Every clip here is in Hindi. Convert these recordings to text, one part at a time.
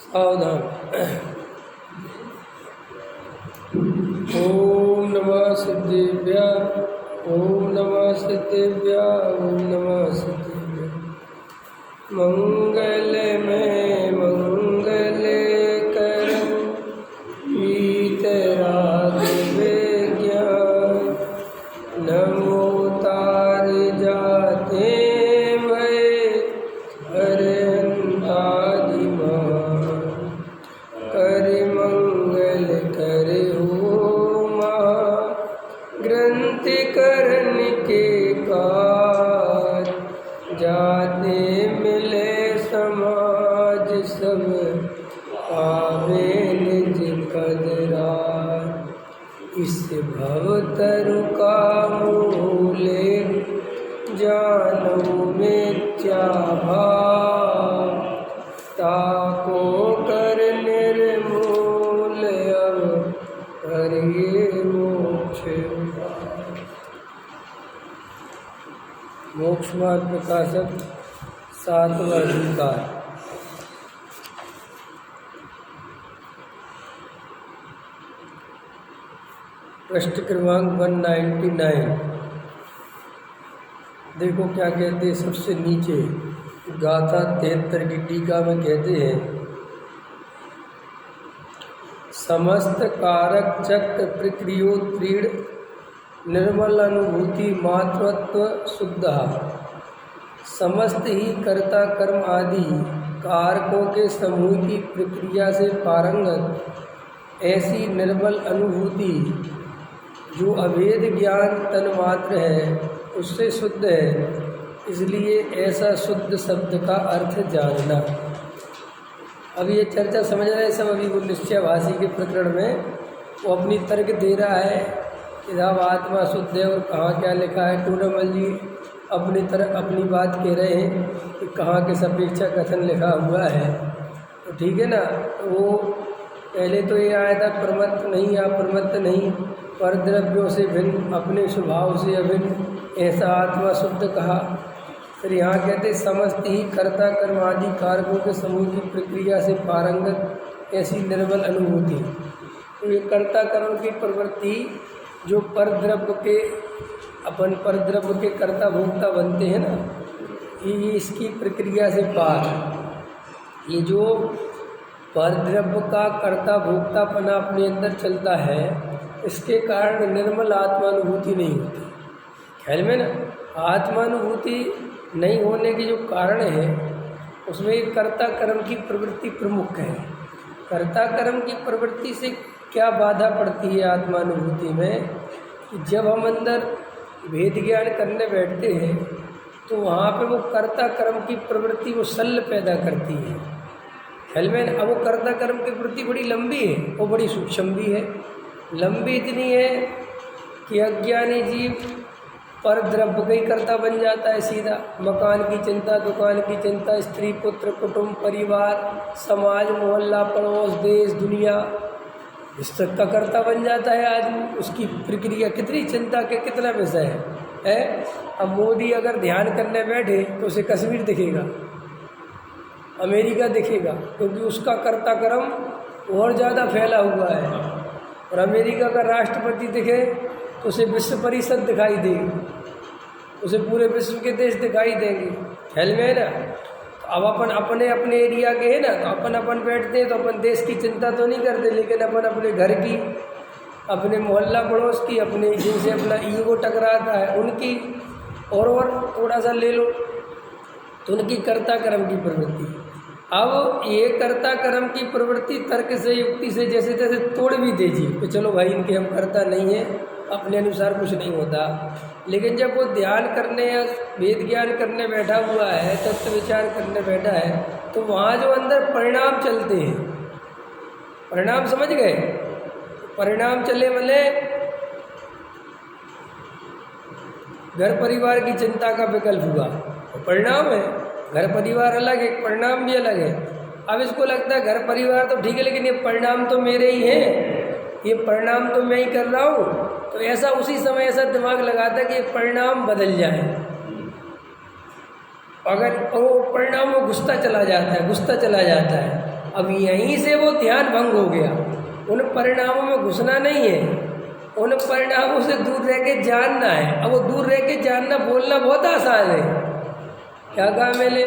सावधान। ओम नमः सिद्धेभ्यः, ओम नमः सिद्धेभ्यः, ओम नमः सिद्धेभ्यः। मंगल में मंगल करम वीतराग विज्ञान, नमो तार जाते भय अरहंतादिमान। कर मंगल कर हो महा ग्रंथ करन के कार, जाते मिले समाज सब पावे निज कदरार। इस भवतरु का मूले जानू मिथ्या भाव, ताको कर निर्मूल अब करिए मोक्ष। मोक्ष मार्ग प्रकाशक 7वां अधिकार। पृष्ठ क्रमांक 199। देखो क्या कहते हैं सबसे नीचे गाथा 73 की टीका में कहते हैं, समस्त कारक चक्र प्रक्रियो त्रीण निर्मल अनुभूति मातृत्व शुद्ध। समस्त ही कर्ता कर्म आदि कारकों के समूह की प्रक्रिया से पारंगत ऐसी निर्मल अनुभूति जो अभेद ज्ञान तन्मात्र है उससे शुद्ध है। इसलिए ऐसा शुद्ध शब्द का अर्थ जानना। अब ये चर्चा समझ रहे हैं सब। अभी वो निश्चयभाषी के प्रकरण में वो अपनी तर्क दे रहा है कि साहब आत्मा शुद्ध है और कहाँ क्या लिखा है। टूनामल जी अपनी तरह अपनी बात कह रहे हैं कि कहाँ के सापेक्षा कथन लिखा हुआ है। तो ठीक है ना। तो वो पहले तो ये आया था प्रमत्त नहीं अप्रमत्त नहीं, पर द्रव्यों से भिन्न अपने स्वभाव से अभिन्न, ऐसा आत्मा शुद्ध कहा। फिर यहाँ कहते समस्त ही कर्ता कर्म आदि कारकों के समूह की प्रक्रिया से पारंगत ऐसी निर्मल अनुभूति। तो ये कर्ता कर्म की प्रवृत्ति जो परद्रव्य के अपन परद्रव्य के कर्ता भोक्ता बनते हैं ना, ये इसकी प्रक्रिया से पार। ये जो परद्रव्य का कर्ता भोक्तापना अपने अंदर चलता है, इसके कारण निर्मल आत्मानुभूति नहीं होती। ख्याल में ना, आत्मानुभूति नहीं होने के जो कारण है उसमें कर्ता कर्म की प्रवृत्ति प्रमुख है। कर्ता कर्म की प्रवृत्ति से क्या बाधा पड़ती है आत्मानुभूति में कि जब हम अंदर भेद ज्ञान करने बैठते हैं तो वहाँ पे वो कर्ता कर्म की प्रवृत्ति वो शल्य पैदा करती है। ख्याल में। अब वो कर्ता कर्म की प्रवृत्ति बड़ी लंबी है, वो बड़ी सूक्ष्म भी है। लंबी इतनी है कि अज्ञानी जीव पर द्रव्य का ही कर्ता बन जाता है सीधा। मकान की चिंता, दुकान की चिंता, स्त्री पुत्र कुटुंब परिवार समाज मोहल्ला पड़ोस देश दुनिया, इस तक का कर्ता बन जाता है आदमी। उसकी प्रक्रिया कितनी चिंता के कितना विषय है। अब मोदी अगर ध्यान करने बैठे तो उसे कश्मीर दिखेगा, अमेरिका दिखेगा, क्योंकि उसका कर्ता कर्म और ज़्यादा फैला हुआ है। और अमेरिका का राष्ट्रपति दिखे तो उसे विश्व परिषद दिखाई देगी, उसे पूरे विश्व के देश दिखाई देंगे। ख्याल में है ना। तो अब अपन अपने अपने एरिया के हैं ना, तो अपन बैठते हैं तो अपन देश की चिंता तो नहीं करते, लेकिन अपन अपने घर की, अपने मोहल्ला पड़ोस की, अपने जिनसे अपना ईगो टकराता है उनकी, और थोड़ा सा ले लो तो उनकी कर्ता कर्म की प्रवृत्ति। अब ये कर्ता कर्म की प्रवृत्ति तर्क से युक्ति से जैसे तैसे तोड़ भी दीजिए कि चलो भाई इनके हम कर्ता नहीं है, अपने अनुसार कुछ नहीं होता। लेकिन जब वो ध्यान करने या वेद ज्ञान करने बैठा हुआ है, तत्व विचार करने बैठा है, तो वहाँ जो अंदर परिणाम चलते हैं, परिणाम समझ गए, परिणाम चले वाले घर परिवार की चिंता का विकल्प हुआ, तो परिणाम है। घर परिवार अलग है, परिणाम भी अलग है। अब इसको लगता है घर परिवार तो ठीक है, लेकिन ये परिणाम तो मेरे ही हैं, ये परिणाम तो मैं ही कर रहा हूँ। तो ऐसा उसी समय ऐसा दिमाग लगाता है कि परिणाम बदल जाए। अगर वो परिणाम वो घुसता चला जाता है, घुसता चला जाता है। अब यहीं से वो ध्यान भंग हो गया। उन परिणामों में घुसना नहीं है, उन परिणामों से दूर रह के जानना है। अब वो दूर रह के जानना बोलना बहुत आसान है। क्या कहा मैंने?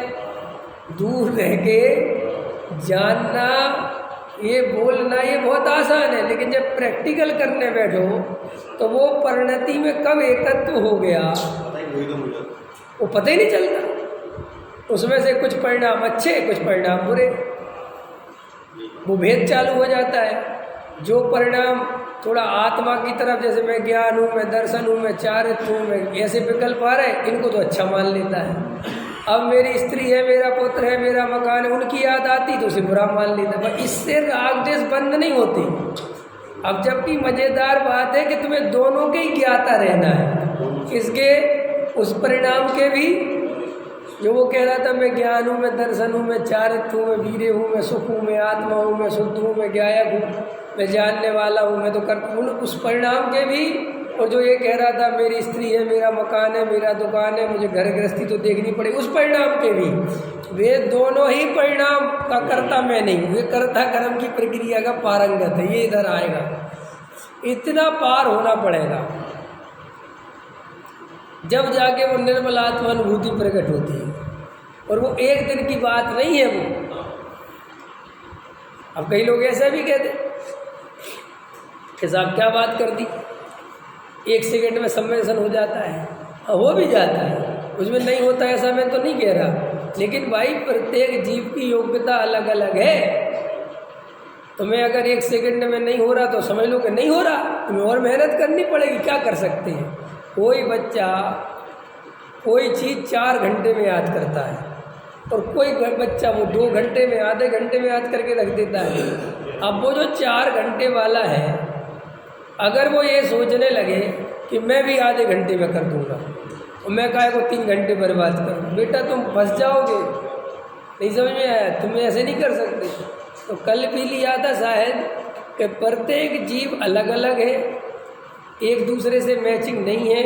दूर रह के जानना, ये बोलना ये बहुत आसान है, लेकिन जब प्रैक्टिकल करने बैठो तो वो परिणति में कब एकत्व हो गया वो पता ही नहीं चलता। उसमें से कुछ परिणाम अच्छे, कुछ परिणाम बुरे, वो भेद चालू हो जाता है। जो परिणाम थोड़ा आत्मा की तरफ, जैसे मैं ज्ञान हूँ, मैं दर्शन हूँ, मैं चारित्र हूँ, मैं ऐसे विकल्प आ रहे, इनको तो अच्छा मान लेता है। अब मेरी स्त्री है, मेरा पुत्र है, मेरा मकान है, उनकी याद आती तो उसे बुरा मान लेता। पर इससे राग द्वेष बंद नहीं होती। अब जबकि मज़ेदार बात है कि तुम्हें दोनों के ही ज्ञाता रहना है, इसके उस परिणाम के भी। जो वो कह रहा था मैं ज्ञान हूँ, मैं दर्शन हूँ, मैं चारित्र हूँ, मैं वीर्य हूँ, मैं सुख हूँ, मैं आत्मा हूँ, मैं शुद्ध हूँ, मैं ज्ञायक हूँ, मैं जानने वाला हूँ, मैं तो कर उस परिणाम के भी। और जो ये कह रहा था मेरी स्त्री है, मेरा मकान है, मेरा दुकान है, मुझे घर गृहस्थी तो देखनी पड़ेगी, उस परिणाम के भी। वे दोनों ही परिणाम का कर्ता मैं नहीं हूँ, ये कर्ता कर्म की प्रक्रिया का पारंगत है, ये इधर आएगा। इतना पार होना पड़ेगा, जब जाके वो निर्मल आत्मानुभूति प्रकट होती है। और वो एक दिन की बात नहीं है वो। अब कई लोग ऐसा भी कहते कि साहब क्या बात कर दी, 1 सेकंड में सम्मेलन हो जाता है। हो भी जाता है, उसमें नहीं होता ऐसा मैं तो नहीं कह रहा, लेकिन भाई प्रत्येक जीव की योग्यता अलग अलग है। तुम्हें अगर 1 सेकंड में नहीं हो रहा तो समझ लो कि नहीं हो रहा, तुम्हें और मेहनत करनी पड़ेगी। क्या कर सकते हैं? कोई बच्चा कोई चीज़ 4 घंटे में याद करता है, और कोई बच्चा वो 2 घंटे में, आधे घंटे में याद करके रख देता है। अब वो जो 4 घंटे वाला है, अगर वो ये सोचने लगे कि मैं भी आधे घंटे में कर दूंगा और मैं काहे को 3 घंटे बर्बाद करूँ, बेटा तुम फंस जाओगे। नहीं समझ में आया? तुम ऐसे नहीं कर सकते। तो कल भी लिया था शायद कि प्रत्येक जीव अलग अलग है, एक दूसरे से मैचिंग नहीं है।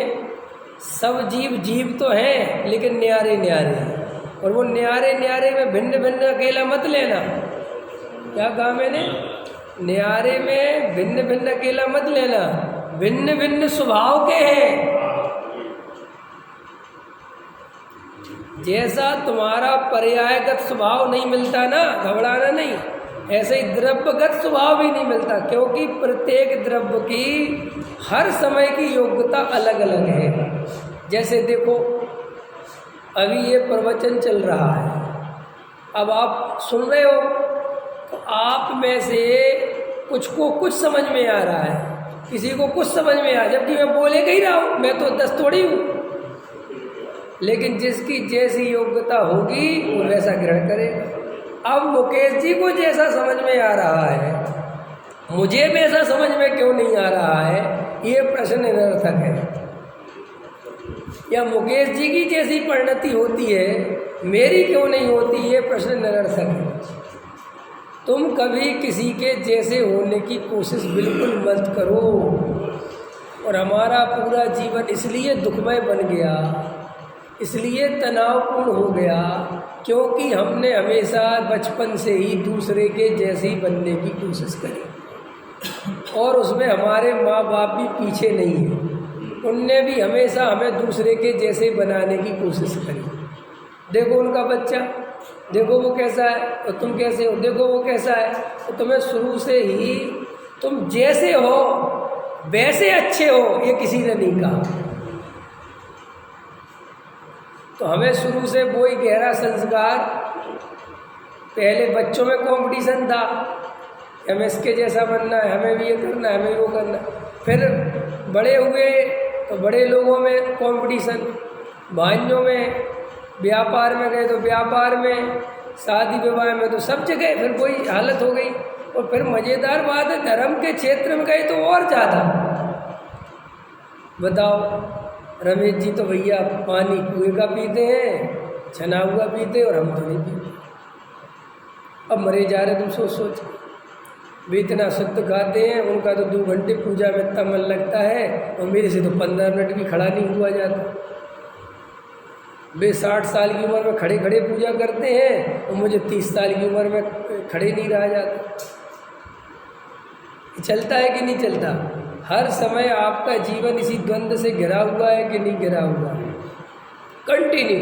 सब जीव जीव तो हैं, लेकिन न्यारे न्यारे हैं। और वो न्यारे न्यारे में भिन्न भिन्न अकेला मत लेना। क्या कहा मैंने? न्यारे में भिन्न भिन्न अकेला मत लेना, भिन्न भिन्न स्वभाव के हैं। जैसा तुम्हारा पर्यायगत स्वभाव नहीं मिलता ना, घबराना नहीं, ऐसे ही द्रव्यगत स्वभाव भी नहीं मिलता, क्योंकि प्रत्येक द्रव्य की हर समय की योग्यता अलग अलग है। जैसे देखो, अभी ये प्रवचन चल रहा है, अब आप सुन रहे हो तो आप में से कुछ को कुछ समझ में आ रहा है, किसी को कुछ समझ में आ, जबकि मैं बोले ही रहा हूँ, मैं तो 10 थोड़ी हूँ। लेकिन जिसकी जैसी योग्यता होगी वो वैसा ग्रहण करेगा। अब मुकेश जी को जैसा समझ में आ रहा है, मुझे वैसा समझ में क्यों नहीं आ रहा है, ये प्रश्न निरर्थक है। या मुकेश जी की जैसी परिणति होती है, मेरी क्यों नहीं होती, ये प्रश्न निरर्थक है। तुम कभी किसी के जैसे होने की कोशिश बिल्कुल मत करो। और हमारा पूरा जीवन इसलिए दुखमय बन गया, इसलिए तनावपूर्ण हो गया, क्योंकि हमने हमेशा बचपन से ही दूसरे के जैसे ही बनने की कोशिश करी। और उसमें हमारे माँ बाप भी पीछे नहीं हैं, उनने भी हमेशा हमें दूसरे के जैसे बनाने की कोशिश करी। देखो उनका बच्चा, देखो वो कैसा है और तुम कैसे हो, देखो वो कैसा है। तो तुम्हें शुरू से ही तुम जैसे हो वैसे अच्छे हो, ये किसी ने नहीं कहा। तो हमें शुरू से वही गहरा संस्कार, पहले बच्चों में कंपटीशन था, हमें इसके जैसा बनना है, हमें भी ये करना है, हमें वो करना है। फिर बड़े हुए तो बड़े लोगों में कंपटीशन, भाइयों में, व्यापार में गए तो व्यापार में, शादी विवाह में, तो सब जगह फिर वही हालत हो गई। और फिर मज़ेदार बात है, धर्म के क्षेत्र में गए तो और ज़्यादा। बताओ, रमेश जी तो भैया पानी कुएं का पीते हैं, छना हुआ पीते, और हम तो नहीं पीते। अब मरे जा रहे, तुम सोच सोच। वे इतना शुद्ध खाते हैं, उनका तो 2 घंटे पूजा में इतना मन लगता है, और मेरे से तो 15 मिनट भी खड़ा नहीं हुआ जाता। वे 60 साल की उम्र में खड़े खड़े पूजा करते हैं, और मुझे 30 साल की उम्र में खड़े नहीं रहा जाता। चलता है कि नहीं चलता? हर समय आपका जीवन इसी द्वंद्व से घिरा हुआ है कि नहीं घिरा हुआ है? कंटिन्यू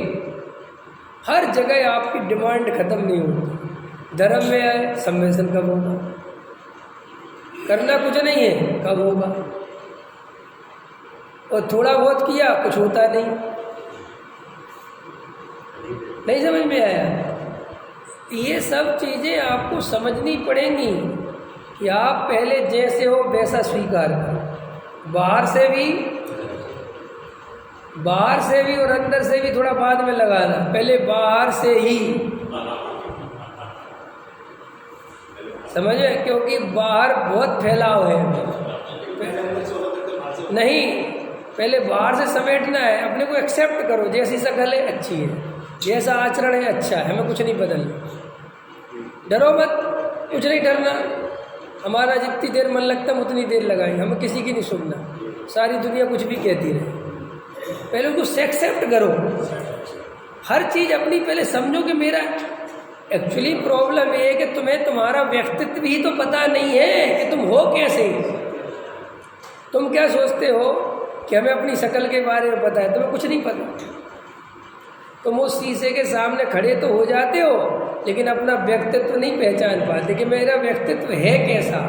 हर जगह आपकी डिमांड खत्म नहीं होती। धर्म में आए, सम्मेलन कब होगा? करना कुछ नहीं है, कब होगा? और थोड़ा बहुत किया, कुछ होता नहीं। नहीं समझ में आया? ये सब चीज़ें आपको समझनी पड़ेंगी कि आप पहले जैसे हो वैसा स्वीकार करो। बाहर से भी और अंदर से भी थोड़ा बाद में लगाना, पहले बाहर से ही समझे, क्योंकि बाहर बहुत फैलाव है। नहीं, पहले बाहर से समेटना है, अपने को एक्सेप्ट करो, जैसी शक्ल है अच्छी है, जैसा आचरण है अच्छा है, हमें कुछ नहीं बदलना। डरो मत, कुछ नहीं डरना। हमारा जितनी देर मन लगता है उतनी देर लगाएंगे, हमें किसी की नहीं सुनना। सारी दुनिया कुछ भी कहती रहे, पहले उसको एक्सेप्ट करो। हर चीज़ अपनी पहले समझो कि मेरा एक्चुअली प्रॉब्लम ये है कि तुम्हें तुम्हारा व्यक्तित्व ही तो पता नहीं है कि तुम हो कैसे। तुम क्या सोचते हो कि हमें अपनी शक्ल के बारे में पता है, तुम्हें कुछ नहीं पता। तुम उस शीशे के सामने खड़े तो हो जाते हो, लेकिन अपना व्यक्तित्व नहीं पहचान पाते कि मेरा व्यक्तित्व है कैसा।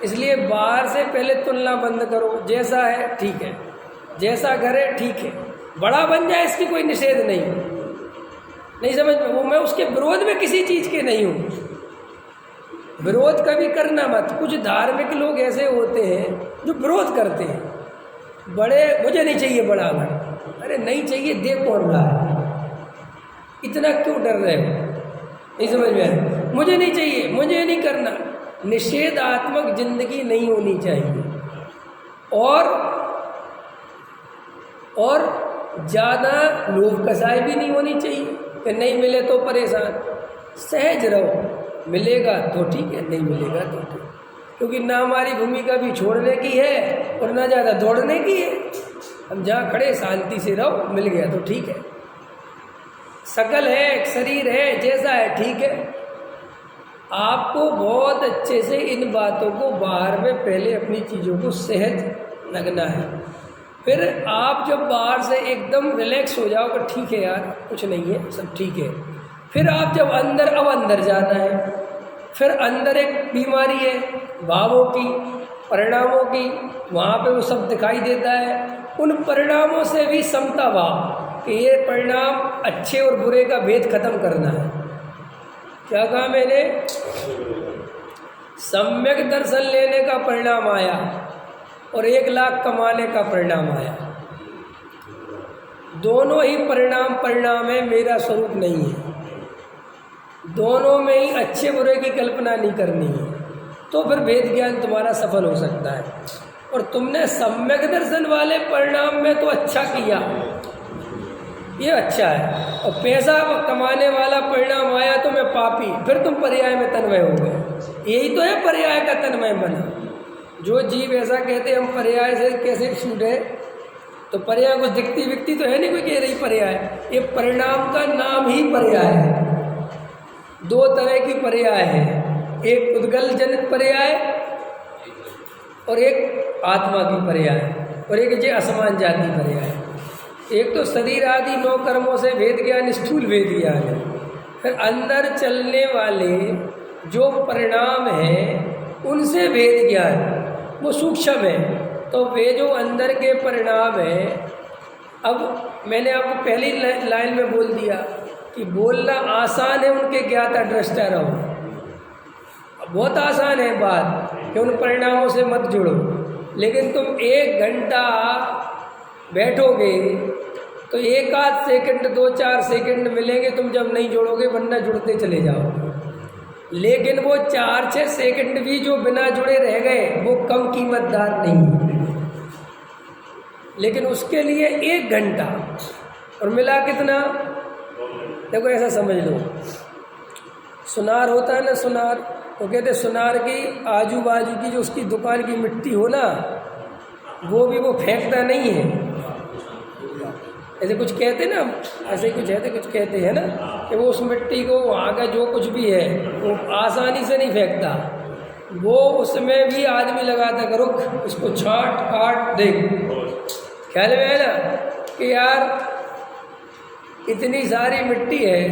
इसलिए बाहर से पहले तुलना बंद करो। जैसा है ठीक है, जैसा घर है ठीक है, बड़ा बन जाए इसकी कोई निषेध नहीं समझ में। वो मैं उसके विरोध में किसी चीज़ के नहीं हूँ। विरोध कभी करना मत। कुछ धार्मिक लोग ऐसे होते हैं जो विरोध करते हैं, बड़े मुझे नहीं चाहिए बड़ा घर। अरे नहीं चाहिए, देख कौन रहा है, इतना क्यों डर रहे हो? नहीं समझ में आया? मुझे नहीं चाहिए, मुझे नहीं करना। निषेधात्मक जिंदगी नहीं होनी चाहिए। और ज़्यादा लोभ कसाई भी नहीं होनी चाहिए कि नहीं मिले तो परेशान। सहज रहो, मिलेगा तो ठीक है, नहीं मिलेगा तो ठीक, क्योंकि ना हमारी भूमिका भी छोड़ने की है और ना ज़्यादा दौड़ने की है। हम जहाँ खड़े शांति से रहो, मिल गया तो ठीक है। शकल है, शरीर है, जैसा है ठीक है। आपको बहुत अच्छे से इन बातों को बाहर में पहले अपनी चीज़ों को सहज लगना है। फिर आप जब बाहर से एकदम रिलैक्स हो जाओगे, ठीक है यार कुछ नहीं है, सब ठीक है। फिर आप जब अंदर जाना है, फिर अंदर एक बीमारी है भावों की, परिणामों की, वहाँ पे वो सब दिखाई देता है। उन परिणामों से भी समता भाव कि ये परिणाम अच्छे और बुरे का भेद खत्म करना है। क्या कहा मैंने? सम्यक दर्शन लेने का परिणाम आया और 1 लाख कमाने का परिणाम आया। दोनों ही परिणाम है, मेरा स्वरूप नहीं है। दोनों में ही अच्छे बुरे की कल्पना नहीं करनी है, तो फिर भेद ज्ञान तुम्हारा सफल हो सकता है। और तुमने सम्यक दर्शन वाले परिणाम में तो अच्छा किया, ये अच्छा है। और पैसा कमाने वाला परिणाम आया तो मैं पापी, फिर तुम पर्याय में तन्मय हो गए। यही तो है पर्याय का तन्मय बना। जो जीव ऐसा कहते हम पर्याय से कैसे छूटे, तो पर्याय कुछ दिखती विकती तो है नहीं, कोई कह रही पर्याय। ये परिणाम का नाम ही पर्याय है। 2 तरह की पर्याय है, एक उद्गल जनित पर्याय और एक आत्मा की पर्याय, और एक जे असमान जाति पर्याय। एक तो शरीर आदि 9 कर्मों से भेद ज्ञान, स्थूल भेद ज्ञान है। फिर अंदर चलने वाले जो परिणाम हैं उनसे भेद ज्ञान, वो सूक्ष्म है। तो वे जो अंदर के परिणाम हैं, अब मैंने आपको पहली लाइन में बोल दिया कि बोलना आसान है, उनके ज्ञाता दृष्टा रहो। बहुत आसान है बात कि उन परिणामों से मत जुड़ो, लेकिन तुम 1 घंटा बैठोगे तो 1 आध सेकंड 2-4 सेकंड मिलेंगे तुम जब नहीं जुड़ोगे, वरना जुड़ते चले जाओगे। लेकिन वो 4-6 सेकंड भी जो बिना जुड़े रह गए वो कम कीमतदार नहीं। लेकिन उसके लिए 1 घंटा और मिला कितना? देखो ऐसा समझ लो, सुनार होता है ना, सुनार, तो कहते सुनार की आजू बाजू की जो उसकी दुकान की मिट्टी हो ना, वो भी वो फेंकता नहीं है, ऐसे कुछ कहते ना, ऐसे कुछ है तो कुछ कहते हैं ना कि वो उस मिट्टी को वहाँ का जो कुछ भी है वो आसानी से नहीं फेंकता, वो उसमें भी आदमी लगाता कि रुक इसको छाट काट देख। ख्याल में है ना कि यार इतनी सारी मिट्टी है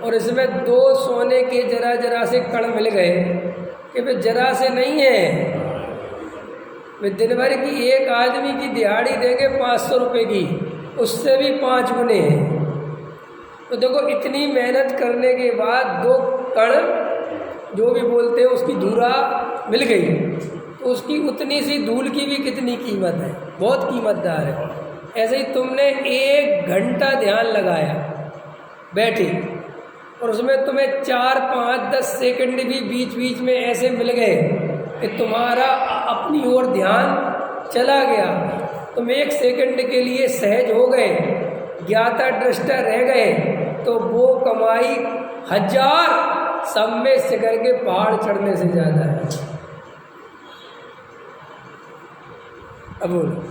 और इसमें 2 सोने के जरा जरा से कण मिल गए कि वे जरा से नहीं है, वे दिन भर की एक आदमी की दिहाड़ी देंगे 500 रुपये की, उससे भी 5 गुने हैं। तो देखो इतनी मेहनत करने के बाद 2 कण जो भी बोलते हैं उसकी धूरा मिल गई, तो उसकी उतनी सी धूल की भी कितनी कीमत है, बहुत कीमतदार है। ऐसे ही तुमने 1 घंटा ध्यान लगाया बैठे और उसमें तुम्हें 4, 5, 10 सेकंड भी बीच बीच में ऐसे मिल गए कि तुम्हारा अपनी ओर ध्यान चला गया, तुम 1 सेकंड के लिए सहज हो गए, ज्ञाता दृष्टा रह गए, तो वो कमाई 1000 सम्मेद शिखर के पहाड़ चढ़ने से ज़्यादा है। अब बोलो,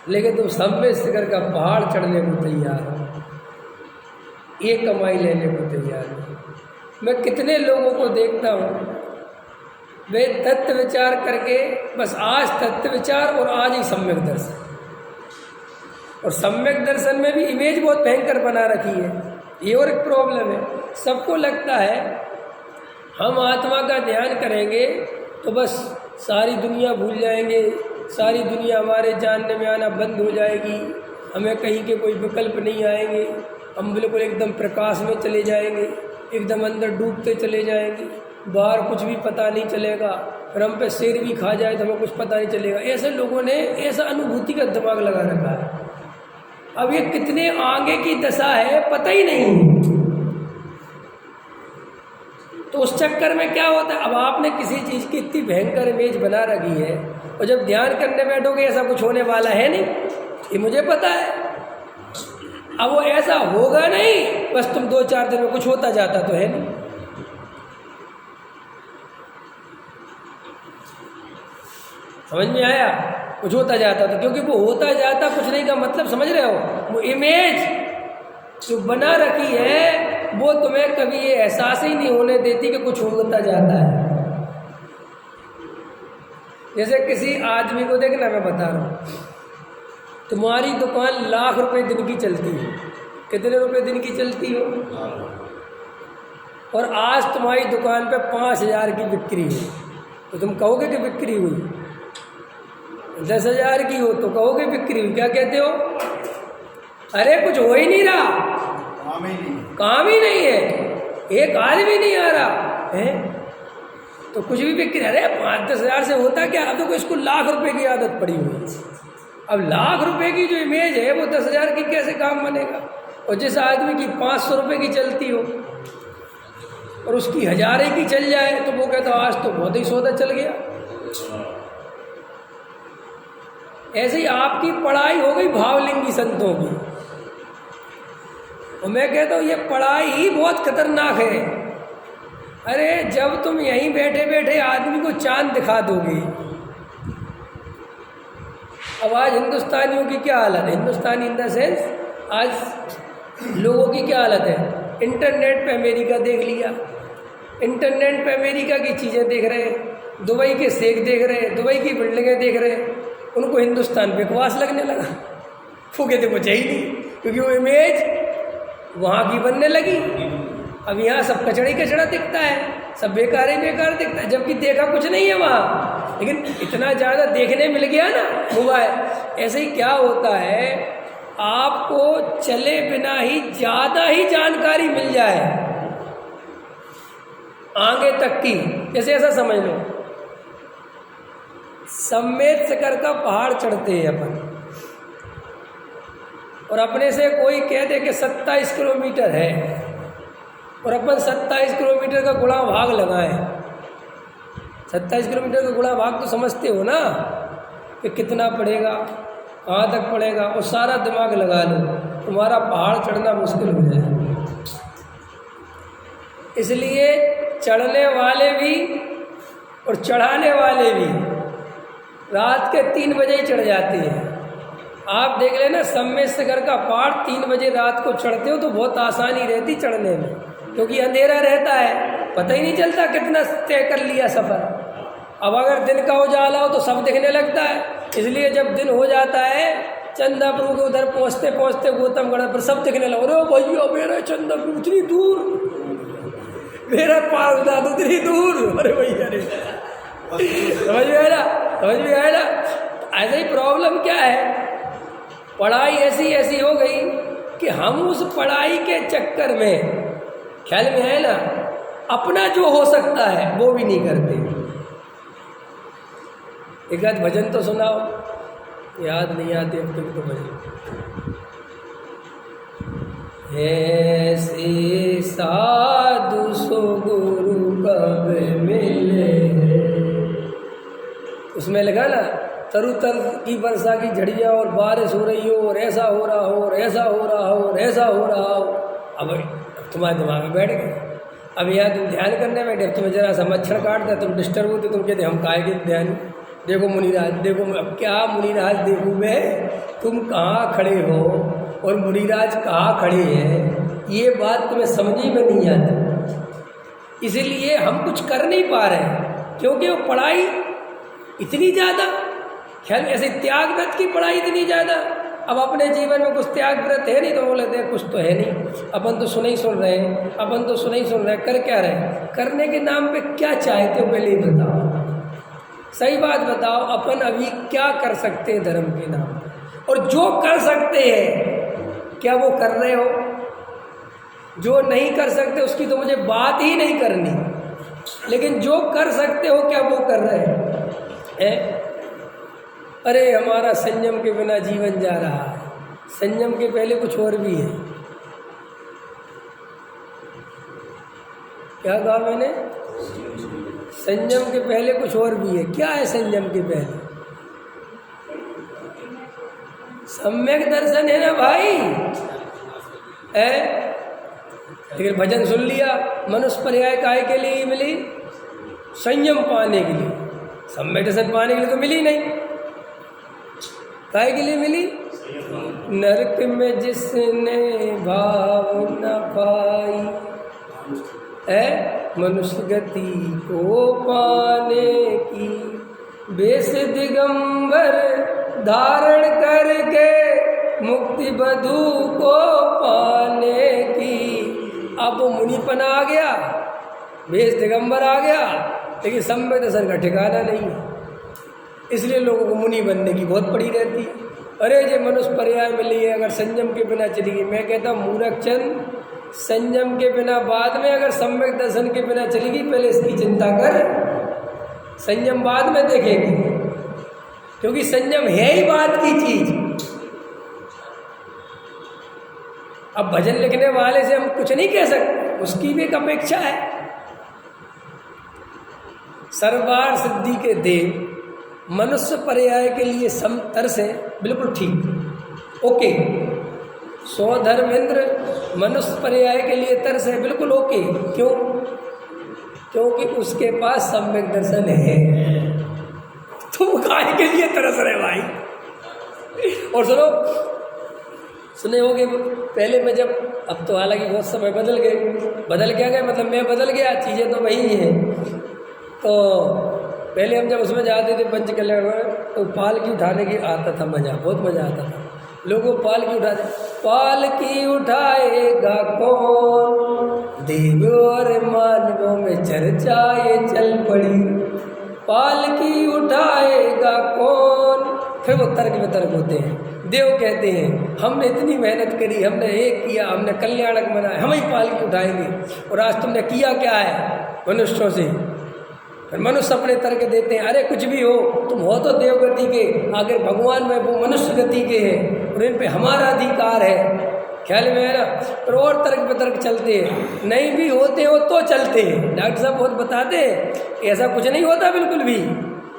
लेकिन तुम सम्मेद शिखर का पहाड़ चढ़ने को तैयार हो, ये कमाई लेने को तैयार हो। मैं कितने लोगों को देखता हूँ, वे तत्व विचार करके बस आज तत्व विचार और आज ही सम्यक दर्शन, और सम्यक दर्शन में भी इमेज बहुत भयंकर बना रखी है। ये और एक प्रॉब्लम है, सबको लगता है हम आत्मा का ध्यान करेंगे तो बस सारी दुनिया भूल जाएंगे, सारी दुनिया हमारे जानने में आना बंद हो जाएगी, हमें कहीं के कोई विकल्प नहीं आएंगे, हम बिल्कुल एकदम प्रकाश में चले जाएंगे, एकदम अंदर डूबते चले जाएंगे, बाहर कुछ भी पता नहीं चलेगा, और हम पे शेर भी खा जाए तो हमें कुछ पता नहीं चलेगा। ऐसे लोगों ने ऐसा अनुभूति का दिमाग लगा रखा है। अब ये कितने आगे की दशा है पता ही नहीं। तो उस चक्कर में क्या होता है, अब आपने किसी चीज़ की इतनी भयंकर इमेज बना रखी है, और जब ध्यान करने बैठोगे ऐसा कुछ होने वाला है नहीं, ये मुझे पता है। अब वो ऐसा होगा नहीं, बस तुम 2-4 दिन में कुछ होता जाता तो है नहीं। समझ में आया? कुछ होता जाता तो, क्योंकि वो होता जाता कुछ नहीं का मतलब समझ रहे हो, वो इमेज जो बना रखी है वो तुम्हें कभी ये एहसास ही नहीं होने देती कि कुछ होता जाता है। जैसे किसी आदमी को देखना, मैं बता रहा हूँ, तुम्हारी दुकान लाख रुपए दिन की चलती है, कितने रुपए दिन की चलती हो, और आज तुम्हारी दुकान पे 5000 की बिक्री है, तो तुम कहोगे कि बिक्री हुई। 10,000 की हो तो कहोगे बिक्री हुई। क्या कहते हो? अरे कुछ हो ही नहीं रहा, काम ही नहीं है, एक आदमी नहीं आ रहा है, तो कुछ भी बिक्री। अरे 5-10 हज़ार से होता क्या? अब तो इसको लाख रुपए की आदत पड़ी हुई है। अब लाख रुपए की जो इमेज है वो 10,000 की कैसे काम बनेगा? और जिस आदमी की 500 रुपये की चलती हो और उसकी 1000 की चल जाए तो वो कहता आज तो बहुत ही सौदा चल गया। ऐसे ही आपकी पढ़ाई हो गई भावलिंगी संतों की, और मैं कहता हूँ ये पढ़ाई ही बहुत खतरनाक है। अरे जब तुम यहीं बैठे बैठे आदमी को चांद दिखा दोगे, अब आज हिंदुस्तानियों की क्या हालत है, हिंदुस्तानी इन द सेंस आज लोगों की क्या हालत है, इंटरनेट पे अमेरिका देख लिया, इंटरनेट पे अमेरिका की चीज़ें देख रहे हैं, दुबई के शेख देख रहे हैं, दुबई की बिल्डिंगें देख रहे हैं, उनको हिंदुस्तान बेकवास लगने लगा। वो कहते मुझे ही नहीं, क्योंकि वो इमेज वहाँ की बनने लगी। अब यहाँ सब कचड़ा ही कचड़ा दिखता है, सब बेकार ही बेकार दिखता है, जबकि देखा कुछ नहीं है वहाँ, लेकिन इतना ज़्यादा देखने मिल गया ना मोबाइल। ऐसे ही क्या होता है, आपको चले बिना ही ज़्यादा ही जानकारी मिल जाए आगे तक की। जैसे ऐसा समझ लो, सम्मेद शिखर का पहाड़ चढ़ते हैं अपन, और अपने से कोई कह दे कि 27 किलोमीटर है, और अपन 27 किलोमीटर का गुणा भाग लगाएं। 27 किलोमीटर का गुणा भाग तो समझते हो ना कि कितना पड़ेगा, कहाँ तक पड़ेगा, और सारा दिमाग लगा लो, तुम्हारा पहाड़ चढ़ना मुश्किल हो जाए। इसलिए चढ़ने वाले भी और चढ़ाने वाले भी रात के 3 बजे ही चढ़ जाते हैं। आप देख लेना सम्मेश्वर का पाठ 3 बजे रात को चढ़ते हो तो बहुत आसानी रहती चढ़ने में, क्योंकि अंधेरा रहता है, पता ही नहीं चलता कितना तय कर लिया सफ़र। अब अगर दिन का उजाला हो तो सब दिखने लगता है, इसलिए जब दिन हो जाता है चंदापुर के उधर पहुँचते पहुँचते गौतमगढ़ पर सब दिखने लगा, अरे भैया मेरा चंदापुर उतनी दूर, मेरा पार उदा उतनी दूर, अरे भैया अरे समझ में आया ना, समझ में आया ना। ऐसा ही प्रॉब्लम क्या है, पढ़ाई ऐसी ऐसी हो गई कि हम उस पढ़ाई के चक्कर में, ख्याल में है ना, अपना जो हो सकता है वो भी नहीं करते। एक आध भजन तो सुनाओ, याद नहीं आते अब तक तो भजन। ऐसे साधु सो गुरु कब मिले, उसमें लगा ना, तरु तर की वर्षा की झड़िया और बारिश हो रही हो और ऐसा हो रहा हो और ऐसा हो रहा हो और ऐसा हो रहा हो। अब तुम्हारे दिमाग में बैठ गए, अब यहाँ तुम ध्यान करने बैठे, अब तुम्हें जरा सा मच्छर काट दे, तुम डिस्टर्ब होते, तुम कहते हम काहे के ध्यान। देखो मुनिराज, देखो अब क्या मुनिराज देखूँ मैं, तुम कहाँ खड़े हो और मुनिराज कहाँ खड़े हैं, ये बात तुम्हें समझ में नहीं आती। इसीलिए हम कुछ कर नहीं पा रहे, क्योंकि वो पढ़ाई इतनी ज़्यादा, ख्याल ऐसे त्याग व्रत की पढ़ाई इतनी ज़्यादा। अब अपने जीवन में कुछ त्याग व्रत है नहीं तो बोले थे कुछ तो है नहीं, अपन तो सुन रहे हैं, अपन तो सुन रहे हैं, कर क्या रहे हैं, करने के नाम पे क्या चाहते हो पहले ही बताओ, सही बात बताओ। अपन अभी क्या कर सकते हैं धर्म के नाम पे, और जो कर सकते हैं क्या वो कर रहे हो, जो नहीं कर सकते उसकी तो मुझे बात ही नहीं करनी, लेकिन जो कर सकते हो क्या वो कर रहे हैं। अरे हमारा संयम के बिना जीवन जा रहा है, संयम के पहले कुछ और भी है। क्या कहा मैंने, संयम के पहले कुछ और भी है। क्या है संयम के पहले, सम्यक दर्शन है ना भाई, है। लेकिन भजन सुन लिया, मनुष्य पर्याय काहे के लिए मिली, संयम पाने के लिए, सम्यक दर्शन पाने के लिए तो मिली नहीं, काहे के लिए मिली, नरक में जिसने भाव न पाई है, मनुष्य गति को पाने की, वेश दिगंबर धारण करके मुक्ति बधू को पाने की। अब वो मुनिपन आ गया, वेश दिगंबर आ गया, लेकिन सम्यक दर्शन का ठिकाना नहीं है, इसलिए लोगों को मुनि बनने की बहुत पड़ी रहती है। अरे जो मनुष्य पर्याय मिली है, अगर संयम के बिना चली गई, मैं कहता हूँ मूर्ख चंद, संयम के बिना बाद में, अगर सम्यक दर्शन के बिना चलेगी, पहले इसकी चिंता कर, संयम बाद में देखेगी, क्योंकि संयम है ही बात की चीज। अब भजन लिखने वाले से हम कुछ नहीं कह सकते, उसकी भी एक अपेक्षा है। सर्वार सिद्धि के देव मनुष्य पर्याय के लिए समतर से बिल्कुल ठीक, ओके। सो धर्मेंद्र मनुष्य पर्याय के लिए तरस है, बिल्कुल ओके। क्यों, क्योंकि उसके पास सम्यक दर्शन है, तुम काहे के लिए तरस रहे भाई। और सुने होगे पहले में जब, अब तो हालांकि बहुत समय बदल गए, मतलब मैं बदल गया, चीज़ें तो वही हैं। तो पहले हम जब उसमें जाते थे पंच कल्याण में, तो पालकी उठाने की आता था मज़ा, बहुत मज़ा आता था। लोगों पालकी उठाते, पालकी उठाएगा कौन, देवों और मानवों में चर्चा ये चल पड़ी, पालकी उठाएगा कौन। फिर वो तर्क में तर्क होते हैं, देव कहते हैं हमने इतनी मेहनत करी, हमने एक किया, हमने कल्याणक बनाया, हम ही पालकी उठाएंगे, और आज तुमने किया क्या है मनुष्यों से। फिर मनुष्य अपने तर्क देते हैं, अरे कुछ भी हो, तुम हो तो देव गति के, आगे भगवान में वो मनुष्य गति के हैं, और इन पे हमारा अधिकार है, ख्याल में है ना। पर और तर्क पे तर्क चलते हैं, नहीं भी होते हो तो चलते हैं। डॉक्टर साहब बहुत बताते हैं ऐसा कुछ नहीं होता बिल्कुल भी,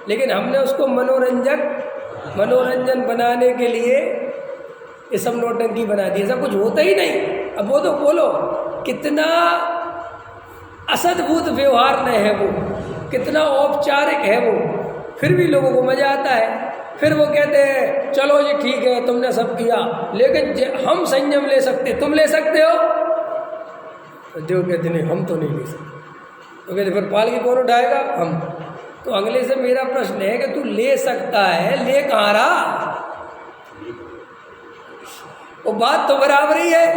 लेकिन हमने उसको मनोरंजन बनाने के लिए ये सब नौटंकी बना दी, ऐसा कुछ होता ही नहीं। अब वो तो बोलो कितना असद्भुत व्यवहार न है वो, कितना औपचारिक है वो, फिर भी लोगों को मज़ा आता है। फिर वो कहते हैं चलो जी ठीक है तुमने सब किया, लेकिन हम संयम ले सकते, तुम ले सकते हो? तो देव कहते नहीं हम तो नहीं ले सकते। तो कहते फिर पालकी कौन उठाएगा? हम। तो अगले से मेरा प्रश्न है कि तू ले सकता है, ले कहाँ रहा? वो बात तो बराबर ही है।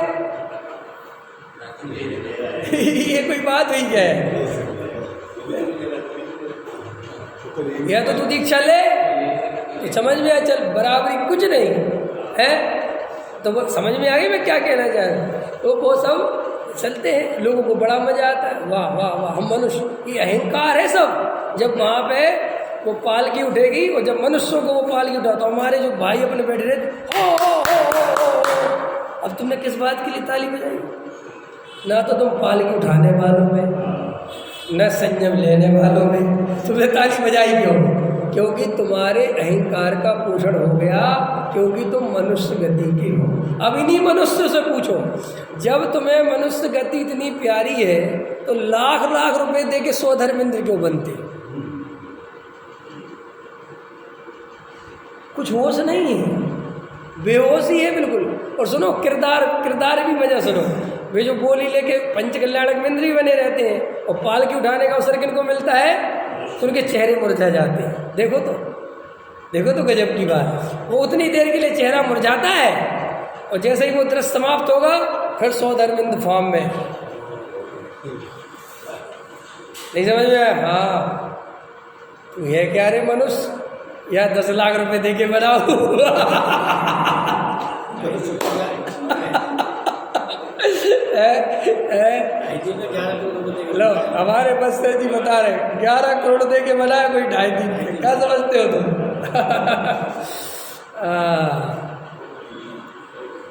ये कोई बात हुई क्या है? या तो तू दीक्षा ले, तो समझ में आया, चल बराबरी कुछ नहीं है, तो वो समझ में आ गई मैं क्या कहना चाह रहा हूँ। तो वो सब चलते हैं, लोगों को बड़ा मजा आता है, वाह वाह वाह हम मनुष्य, ये अहंकार है सब। जब वहाँ पे वो पालकी उठेगी और जब मनुष्यों को वो पालकी उठा, तो हमारे जो भाई अपने बैठे रहते हो, अब तुमने किस बात के लिए ताली बजाई? ना तो तुम पालकी उठाने वालों में, न संयम लेने वालों में, तुमने ताली बजाई क्यों? क्योंकि तुम्हारे अहंकार का पोषण हो गया, क्योंकि तुम मनुष्य गति के हो। अब इन्हीं मनुष्य से पूछो, जब तुम्हें मनुष्य गति इतनी प्यारी है तो लाख लाख रुपए दे के 100 धर्मेंद्र क्यों बनते? कुछ होश नहीं है, बेहोशी है बिल्कुल। और सुनो किरदार भी मजा सुनो। वे जो गोली लेके पंच कल्याणक मंत्री बने रहते हैं और पालकी उठाने का अवसर किनको मिलता है तो उनके चेहरे मुरझा जाते हैं। देखो तो गजब की बात। वो उतनी देर के लिए चेहरा मुरझाता है और जैसे ही वो दृश्य समाप्त होगा फिर 100 धर्मेंद्र फॉर्म में। नहीं समझ में आया? हाँ तू है क्या रे मनुष्य, या 10 लाख रुपए दे के बनाओ। लो हमारे बस से जी बता रहे 11 करोड़ दे के बनाया कोई 2.5 दिन में, क्या समझते हो तुम?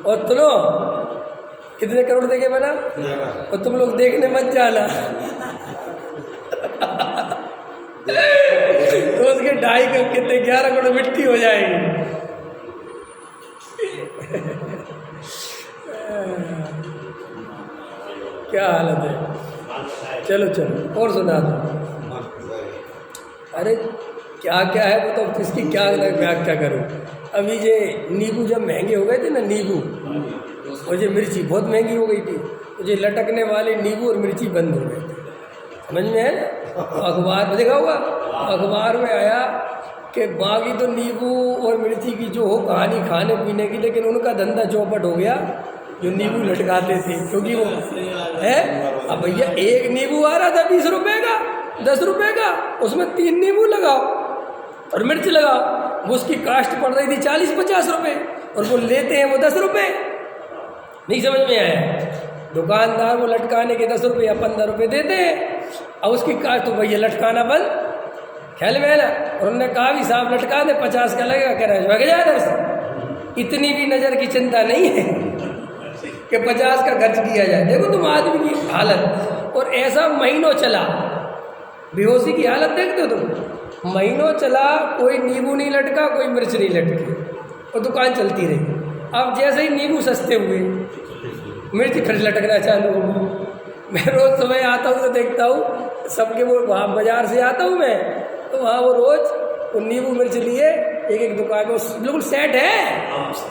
और सुनो कितने करोड़ दे के बना, और तुम लोग देखने मत जाना। तो उसके 2.5 कितने 11 करोड़ मिट्टी हो जाएगी। क्या हालत है। चलो और सुना दो। अरे क्या क्या है वो तो किसकी क्या व्याख्या करूँ। अभी ये नींबू जब महंगे हो गए थे ना, नींबू और ये मिर्ची बहुत महंगी हो गई थी, तो ये लटकने वाले नींबू और मिर्ची बंद हो गए थे। समझ में है? अखबार में देखा होगा, अखबार में आया कि बाकी तो नींबू और मिर्ची की जो हो कहानी खाने पीने की, लेकिन उनका धंधा चौपट हो गया जो नींबू लटकाते थे, क्योंकि वो है। अब भैया एक नींबू आ रहा था 20 रुपए का, 10 रुपए का, उसमें 3 नींबू लगाओ और मिर्च लगाओ, वो उसकी कास्ट पड़ रही थी 40-50 रुपए और वो लेते हैं वो 10 रुपए। नहीं समझ में आया? दुकानदार वो लटकाने के 10 रुपये या 15 रुपये देते हैं, अब उसकी कास्ट तो भैया लटकाना बंद। ख्याल में है ना? और उन्होंने कहा भी साहब लटका दे 50 का लगेगा, कह रहा है जा दर्शन। इतनी भी नज़र की चिंता नहीं है कि 50 का खर्च किया जाए। देखो तुम आदमी की हालत, और ऐसा महीनों चला, बेहोशी की हालत देखते हो तुम। महीनों चला, कोई नींबू नहीं लटका, कोई मिर्च नहीं लटकी, और दुकान चलती रही। अब जैसे ही नींबू सस्ते हुए, मिर्च फिर लटकना चालू हो गई। मैं रोज़ सुबह आता हूँ तो देखता हूँ सबके, वो वहाँ बाज़ार से आता हूँ मैं, तो वहाँ वो रोज़ वो नींबू मिर्च लिए एक एक दुकान में बिल्कुल सेट है।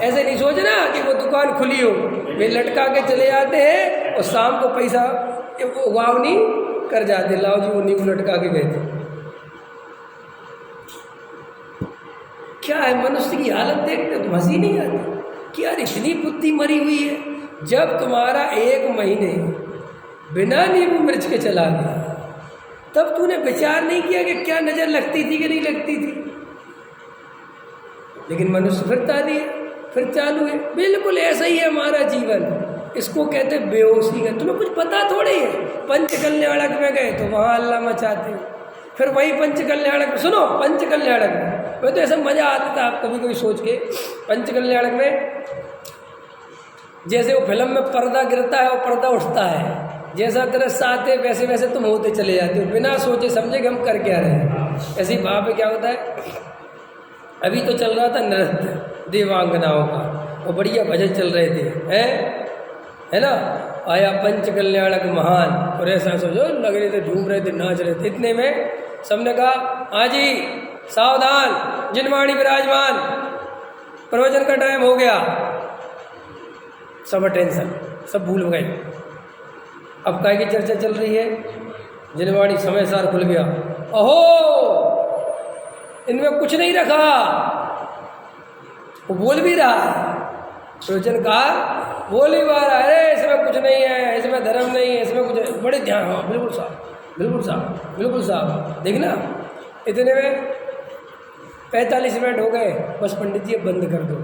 ऐसे नहीं सोचना कि वो दुकान खुली हो, वे लटका के चले जाते हैं और शाम को पैसा वावनी कर जाते, लाओ जी वो नींबू लटका के गए थे। क्या है मनुष्य की हालत देखते तो हंसी नहीं आती कि यार इतनी बुद्धि मरी हुई है। जब तुम्हारा 1 महीने बिना नींबू मिर्च के चला गया, तब तूने विचार नहीं किया कि क्या नज़र लगती थी कि नहीं लगती थी। लेकिन मनुष्य फिर चालू है। बिल्कुल ऐसा ही है हमारा जीवन। इसको कहते बेहोशी का। तुम्हें कुछ पता थोड़ी है। पंचकल्याणक में गए तो वहाँ अल्लाह मचाते, फिर वही पंचकल्याणक, सुनो पंचकल्याणक में मैं तो ऐसा मज़ा आता था, आप कभी कोई सोच के। पंचकल्याणक में जैसे वो फिल्म में पर्दा गिरता है और पर्दा उठता है, जैसा दृश्य आते वैसे वैसे तुम होते चले जाते हो, बिना सोचे समझे कि हम कर क्या रहे हैं। ऐसे ही वहाँ पे क्या होता है, अभी तो चल रहा था नृत्य देवांगनाओं का, और बढ़िया भजन चल रहे थे, है ना। आया पंच कल्याणक महान, और ऐसा सोचो लग रहे थे, झूम रहे थे, नाच रहे थे। इतने में सबने कहा हाँ जी सावधान, जिनवाणी विराजमान, प्रवचन का टाइम हो गया, सब अटेंशन, सब भूल गए। अब काय की चर्चा चल रही है, जिनवाणी समय सार खुल गया। ओहो, इनमें कुछ नहीं रखा, वो बोल भी रहा है, प्रवचन का बोल ही रहा है, अरे इसमें कुछ नहीं है, इसमें धर्म नहीं है, इसमें कुछ, बड़े ध्यान, हाँ बिल्कुल साहब, बिल्कुल साहब, बिल्कुल साहब। देखना इतने में 45 मिनट हो गए, बस पंडित जी अब बंद कर दो।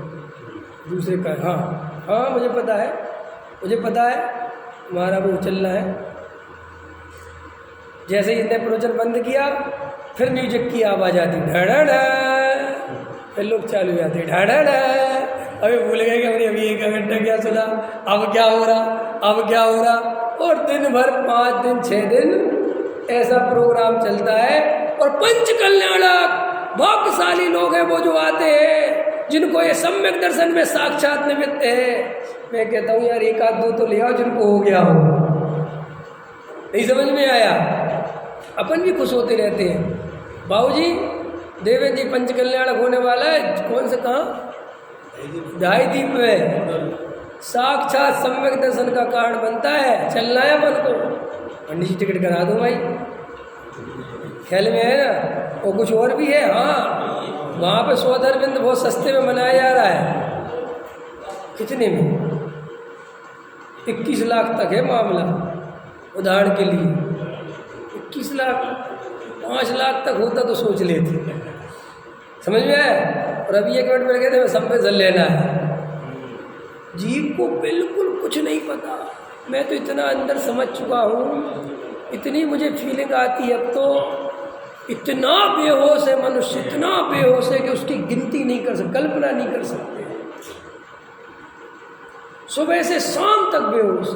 दूसरे का हाँ हाँ मुझे पता है, मुझे पता है हमारा वो चलना है। जैसे ही इसने प्रवचन बंद किया, फिर म्यूजिक की आवाज़ आती, ढाढ़ा, फिर लोग चालू हो जाते, ढाढ़ा। अभी भूल गए कि हमने अभी 1 घंटा क्या सुना, अब क्या हो रहा, अब क्या हो रहा। और दिन भर 5 दिन 6 दिन ऐसा प्रोग्राम चलता है। और पंच कल्याणक भाग्यशाली लोग हैं वो जो आते हैं, जिनको ये सम्यक दर्शन में साक्षात निमित्त है। मैं कहता हूँ यार 1 आध 2 तो ले आओ जिनको हो गया हो। नहीं समझ में आया, अपन भी खुश होते रहते हैं। बाबूजी देवेंद्र जी पंच कल्याणक होने वाला है, कौन से कहाँ, ढाई दीप में साक्षात सम्यक दर्शन का कारण बनता है। चलना है अपन को, पंडित जी टिकट करा दो भाई, ख्याल में है ना। और कुछ और भी है, हाँ वहाँ पे स्वधर्मिंद बहुत सस्ते में मनाया जा रहा है। कितने में, 21 लाख तक है मामला, उदाहरण के लिए 21 लाख, 5 लाख तक होता तो सोच लेते, समझ में आया। और अभी 1 मिनट में कहते हैं सब पे जल लेना है। जीव को बिल्कुल कुछ नहीं पता। मैं तो इतना अंदर समझ चुका हूँ, इतनी मुझे फीलिंग आती है अब तो, इतना बेहोश है मनुष्य, इतना बेहोश है कि उसकी गिनती नहीं कर सकते, कल्पना नहीं कर सकते। सुबह से शाम तक बेहोश।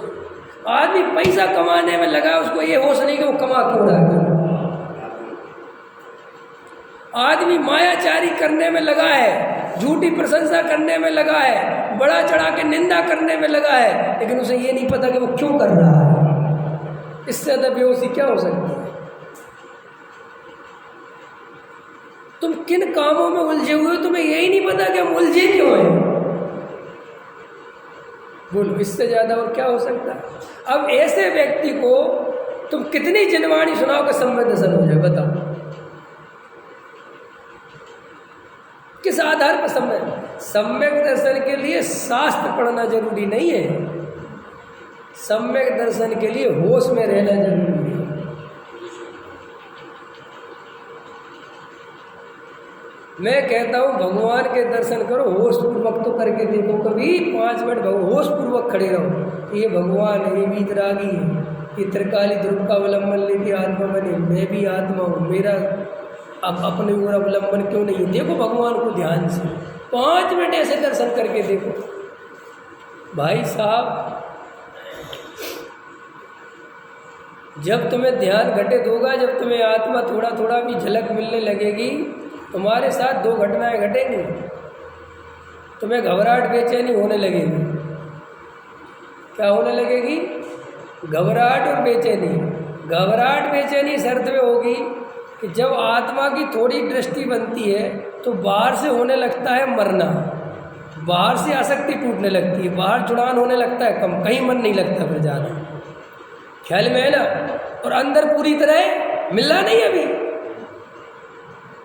आदमी पैसा कमाने में लगा, उसको ये होश नहीं कि वो कमा क्यों रहा है। आदमी मायाचारी करने में लगा है, झूठी प्रशंसा करने में लगा है, बड़ा चढ़ा के निंदा करने में लगा है, लेकिन उसे ये नहीं पता कि वो क्यों कर रहा है। इससे ज़्यादा बेहोशी क्या हो सकती है। तुम किन कामों में उलझे हुए हो, तुम्हें यही नहीं पता कि हम उलझे क्यों हैं। बोलो इससे ज़्यादा और क्या हो सकता है। अब ऐसे व्यक्ति को तुम कितनी जिनवाणी सुनाओ कि सम्यक दर्शन हो जाए, बताओ किस आधार पर। सम्यक दर्शन के लिए शास्त्र पढ़ना जरूरी नहीं है, सम्यक दर्शन के लिए होश में रहना जरूरी है। मैं कहता हूँ भगवान के दर्शन करो, होश पूर्वक तो करके देखो, कभी 5 मिनट होश पूर्वक खड़े रहो। ये भगवान है, ये वीतरागी है, ये त्रिकाली ध्रुव का अवलंबन लेके आत्मा बने, मैं भी आत्मा हूँ, मेरा अब अपने ओर अवलंबन क्यों नहीं है। देखो भगवान को ध्यान से 5 मिनट ऐसे दर्शन करके देखो। भाई साहब जब तुम्हें ध्यान घटित होगा, जब तुम्हें आत्मा थोड़ा थोड़ा भी झलक मिलने लगेगी, तुम्हारे साथ 2 घटनाएं घटेंगी। तुम्हें घबराहट बेचैनी होने लगेगी। क्या होने लगेगी, घबराहट और बेचैनी। घबराहट बेचैनी शर्त में होगी कि जब आत्मा की थोड़ी दृष्टि बनती है तो बाहर से होने लगता है मरना, बाहर से आसक्ति टूटने लगती है, बाहर जुड़ान होने लगता है कम, कहीं मन नहीं लगता फिर ज़्यादा, ख्याल में है ना। और अंदर पूरी तरह मिलना नहीं अभी,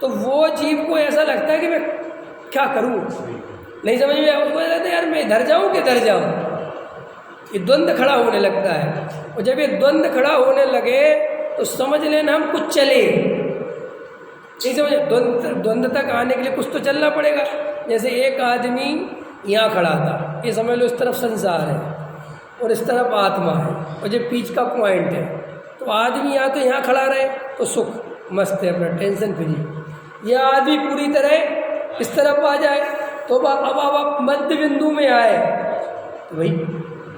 तो वो जीव को ऐसा लगता है कि मैं क्या करूं, नहीं समझ में। उसको लगता है यार मैं इधर जाऊं कि इधर जाऊं, ये द्वंद्व खड़ा होने लगता है। और जब ये द्वंद्व खड़ा होने लगे तो समझ लेना हम कुछ चले, नहीं समझे। द्वंद्व तक आने के लिए कुछ तो चलना पड़ेगा। जैसे एक आदमी यहाँ खड़ा था, ये समझ लो इस तरफ संसार है और इस तरफ आत्मा है, और जब बीच का पॉइंट है, तो आदमी या तो यहाँ खड़ा रहे तो सुख मस्त है, अपना टेंशन फ्री। यह आदमी पूरी तरह इस तरफ आ जाए तो अब आप मध्य बिंदु में आए, तो भाई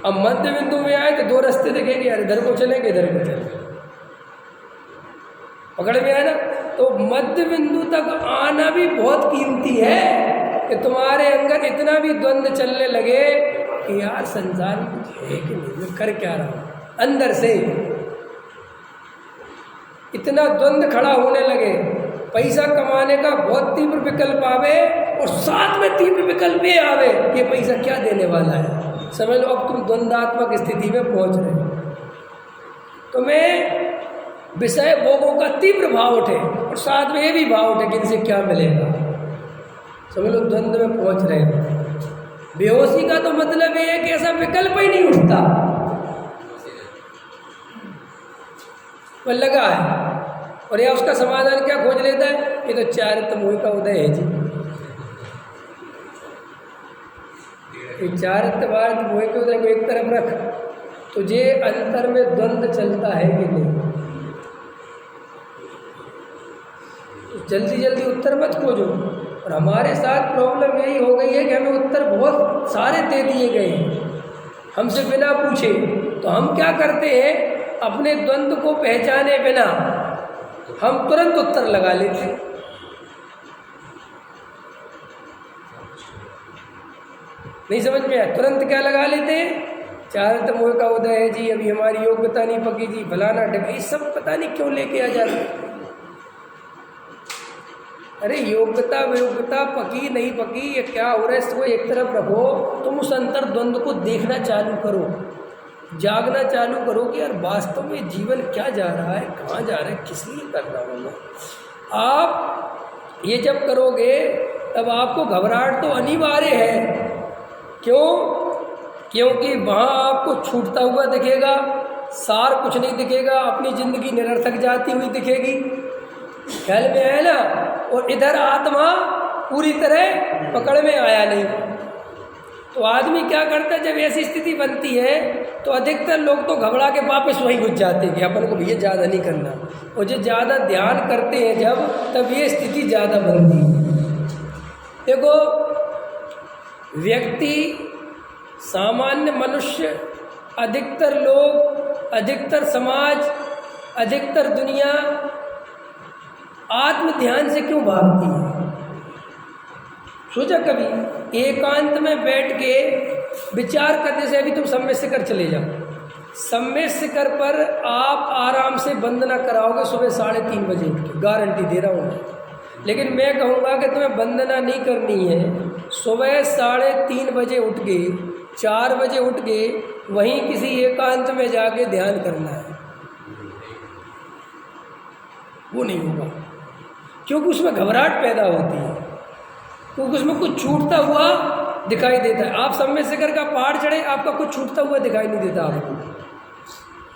अब मध्य बिंदु में आए तो 2 रास्ते दिखेंगे, यार इधर को चलेंगे इधर को चलेंगे, पकड़ में आए ना। तो मध्य बिंदु तक आना भी बहुत कीमती है कि तुम्हारे अंदर इतना भी द्वंद्व चलने लगे कि यार संसार में कुछ है कि नहीं, मैं कर क्या रहा हूँ। अंदर से इतना द्वंद्व खड़ा होने लगे पैसा कमाने का बहुत तीव्र विकल्प आवे और साथ में तीव्र विकल्प ये आवे कि पैसा क्या देने वाला है, समझ लो अब तुम द्वंद्वात्मक स्थिति में पहुंच रहे हो। तुम्हें विषय भोगों का तीव्र भाव उठे और साथ में ये भी भाव उठे कि इनसे क्या मिलेगा, समझ लो द्वंद्व में पहुंच रहे हो। बेहोशी का तो मतलब ये है कि ऐसा विकल्प ही नहीं उठता, वो लगा है और या उसका समाधान क्या खोज लेता है, ये तो चारित्र मोह का उदय है जी। ये चारित्रवाद मोह के उदय को एक तरफ रख, तुझे अंतर में द्वंद्व चलता है कि नहीं, तो जल्दी जल्दी उत्तर मत खोजो। और हमारे साथ प्रॉब्लम यही हो गई है कि हमें उत्तर बहुत सारे दे दिए गए हैं हमसे बिना पूछे, तो हम क्या करते हैं, अपने द्वंद्व को पहचाने बिना हम तुरंत उत्तर लगा लेते हैं। नहीं समझ में आया, तुरंत क्या लगा लेते हैं, चारित्र मोह का उदय है जी, अभी हमारी योग्यता नहीं पकी जी, फलाना ढका, सब पता नहीं क्यों लेके आ जाते। अरे योग्यता वियोग्यता पकी नहीं पकी ये क्या हो रहा है, इसको एक तरफ रखो, तुम उस अंतर द्वंद्व को देखना चालू करो, जागना चालू करो कि यार वास्तव में जीवन क्या जा रहा है, कहाँ जा रहा है, किस लिए कर रहा हूँ मैं। आप ये जब करोगे तब आपको घबराहट तो अनिवार्य है, क्यों, क्योंकि वहाँ आपको छूटता हुआ दिखेगा, सार कुछ नहीं दिखेगा, अपनी ज़िंदगी निरर्थक जाती हुई दिखेगी, ख्याल में आया ना। और इधर आत्मा पूरी तरह पकड़ में आया नहीं। तो आदमी क्या करता है, जब ऐसी स्थिति बनती है तो अधिकतर लोग तो घबरा के वापस वहीं घुस जाते हैं कि अपन को भैया ज़्यादा नहीं करना, और जो ज़्यादा ध्यान करते हैं जब, तब ये स्थिति ज़्यादा बनती है। देखो व्यक्ति, सामान्य मनुष्य, अधिकतर लोग, अधिकतर समाज, अधिकतर दुनिया आत्म ध्यान से क्यों भागती है। सोचा कभी एकांत में बैठ के विचार करने से, अभी तुम सम्य शिखर चले जाओ, सम्य शिखर पर आप आराम से वंदना कराओगे सुबह 3:30 बजे उठ के, गारंटी दे रहा हूँ। लेकिन मैं कहूँगा कि तुम्हें वंदना नहीं करनी है, सुबह 3:30 बजे उठ के, 4 बजे उठ के वहीं किसी एकांत में जाके ध्यान करना है। वो नहीं होगा, क्योंकि उसमें घबराहट पैदा होती है, क्योंकि उसमें कुछ छूटता हुआ दिखाई देता है। आप सम्य शिखर का पहाड़ चढ़े, आपका कुछ छूटता हुआ दिखाई नहीं देता आपको।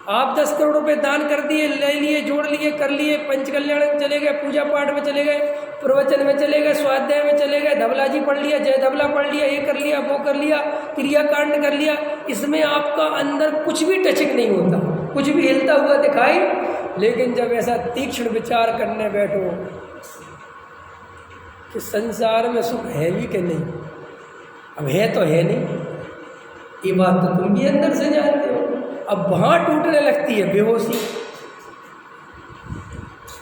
आप 10 करोड़ रुपए दान कर दिए, ले लिए, जोड़ लिए, कर लिए, पंचकल्याण में चले गए, पूजा पाठ में चले गए, प्रवचन में चले गए, स्वाध्याय में चले गए, धबला जी पढ़ लिया, जय धबला पढ़ लिया, ये कर लिया, वो कर लिया, क्रियाकांड कर लिया, इसमें आपका अंदर कुछ भी टचिंग नहीं होता, कुछ भी हिलता हुआ दिखाई। लेकिन जब ऐसा तीक्ष्ण विचार करने बैठो कि संसार में सुख है भी कि नहीं, अब है तो है नहीं, ये बात तो तुम भी अंदर से जानते हो। अब वहाँ टूटने लगती है बेहोशी,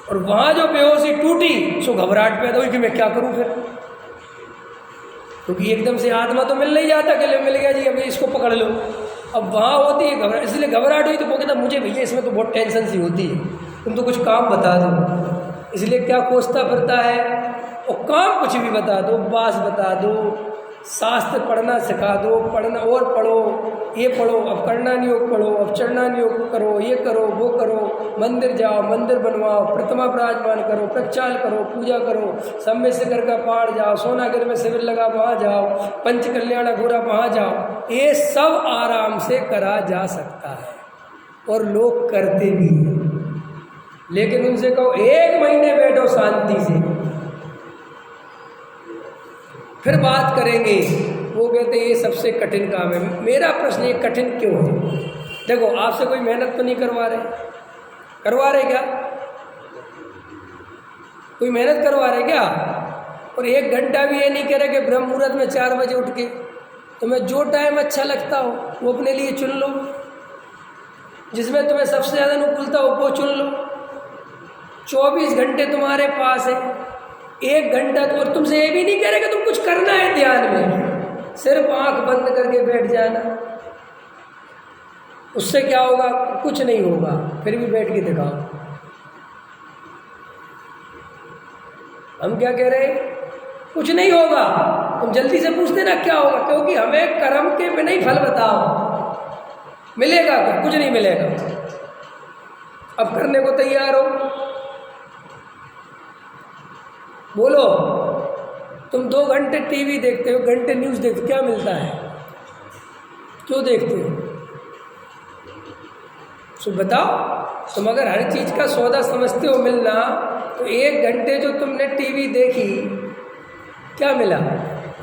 और वहाँ जो बेहोशी टूटी सो घबराहट पैदा हुई कि मैं क्या करूँ फिर, क्योंकि एकदम से आत्मा तो मिल नहीं जाता कि मिल गया जी अभी इसको पकड़ लो। अब वहाँ होती है घबराहट, इसलिए घबराहट हुई तो वो कहता मुझे भैया इसमें तो बहुत टेंशन सी होती है, तुम तो कुछ काम बता दो। इसलिए क्या खोजता फिरता है, और काम कुछ भी बता दो, बास बता दो, शास्त्र पढ़ना सिखा दो, पढ़ना और पढ़ो, ये पढ़ो, अब कर्णा योग पढ़ो, अब चरणान योग करो, ये करो, वो करो, मंदिर जाओ, मंदिर बनवाओ, प्रतिमा विराजमान करो, प्रक्षाल करो, पूजा करो, सम्य शिखर का पहाड़ जाओ, सोनागिर में शिविर लगा वहाँ जाओ, पंच कल्याण घोरा वहाँ जाओ। ये सब आराम से करा जा सकता है और लोग करते भी हैं। लेकिन उनसे कहो 1 महीने बैठो शांति से, फिर बात करेंगे, वो कहते हैं ये सबसे कठिन काम है। मेरा प्रश्न ये कठिन क्यों है? देखो आपसे कोई मेहनत तो नहीं करवा रहे क्या? कोई मेहनत करवा रहे क्या? और 1 घंटा भी ये नहीं कह रहे कि ब्रह्म मुहूर्त में 4 बजे उठ के, तुम्हें जो टाइम अच्छा लगता हो वो अपने लिए चुन लो, जिसमें तुम्हें सबसे ज़्यादा अनुकूलता हो वो चुन लो। 24 घंटे तुम्हारे पास है, 1 घंटा तो, और तुमसे ये भी नहीं कह रहे कि तुम कुछ करना है ध्यान में, सिर्फ आंख बंद करके बैठ जाना। उससे क्या होगा? कुछ नहीं होगा, फिर भी बैठ के दिखाओ। हम क्या कह रहे हैं? कुछ नहीं होगा। तुम जल्दी से पूछते ना क्या होगा, क्योंकि हमें कर्म के बिना ही फल बताओ। मिलेगा क्या? कुछ नहीं मिलेगा। अब करने को तैयार हो? बोलो। तुम 2 घंटे टीवी देखते हो, घंटे न्यूज़ देखते हो, क्या मिलता है? क्यों देखते हो? सो बताओ। तुम अगर हर चीज़ का सौदा समझते हो मिलना, तो 1 घंटे जो तुमने टीवी देखी, क्या मिला?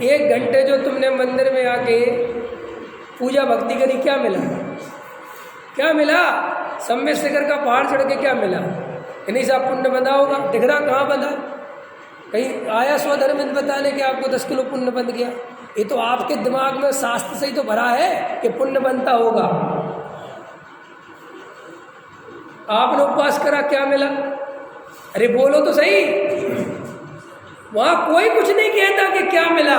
1 घंटे जो तुमने मंदिर में आके पूजा भक्ति करी, क्या मिला? क्या मिला? सम्य शिखर का पहाड़ चढ़ के क्या मिला? इन्हीं से आप पुण्य बंधा होगा। दिख रहा कहाँ बंधा? कहीं आया स्वधर्म बताने के आपको 10 किलो पुण्य बंध गया? ये तो आपके दिमाग में शास्त्र से ही तो भरा है कि पुण्य बनता होगा। आपने उपवास करा, क्या मिला? अरे बोलो तो सही। वहां कोई कुछ नहीं कहता कि क्या मिला,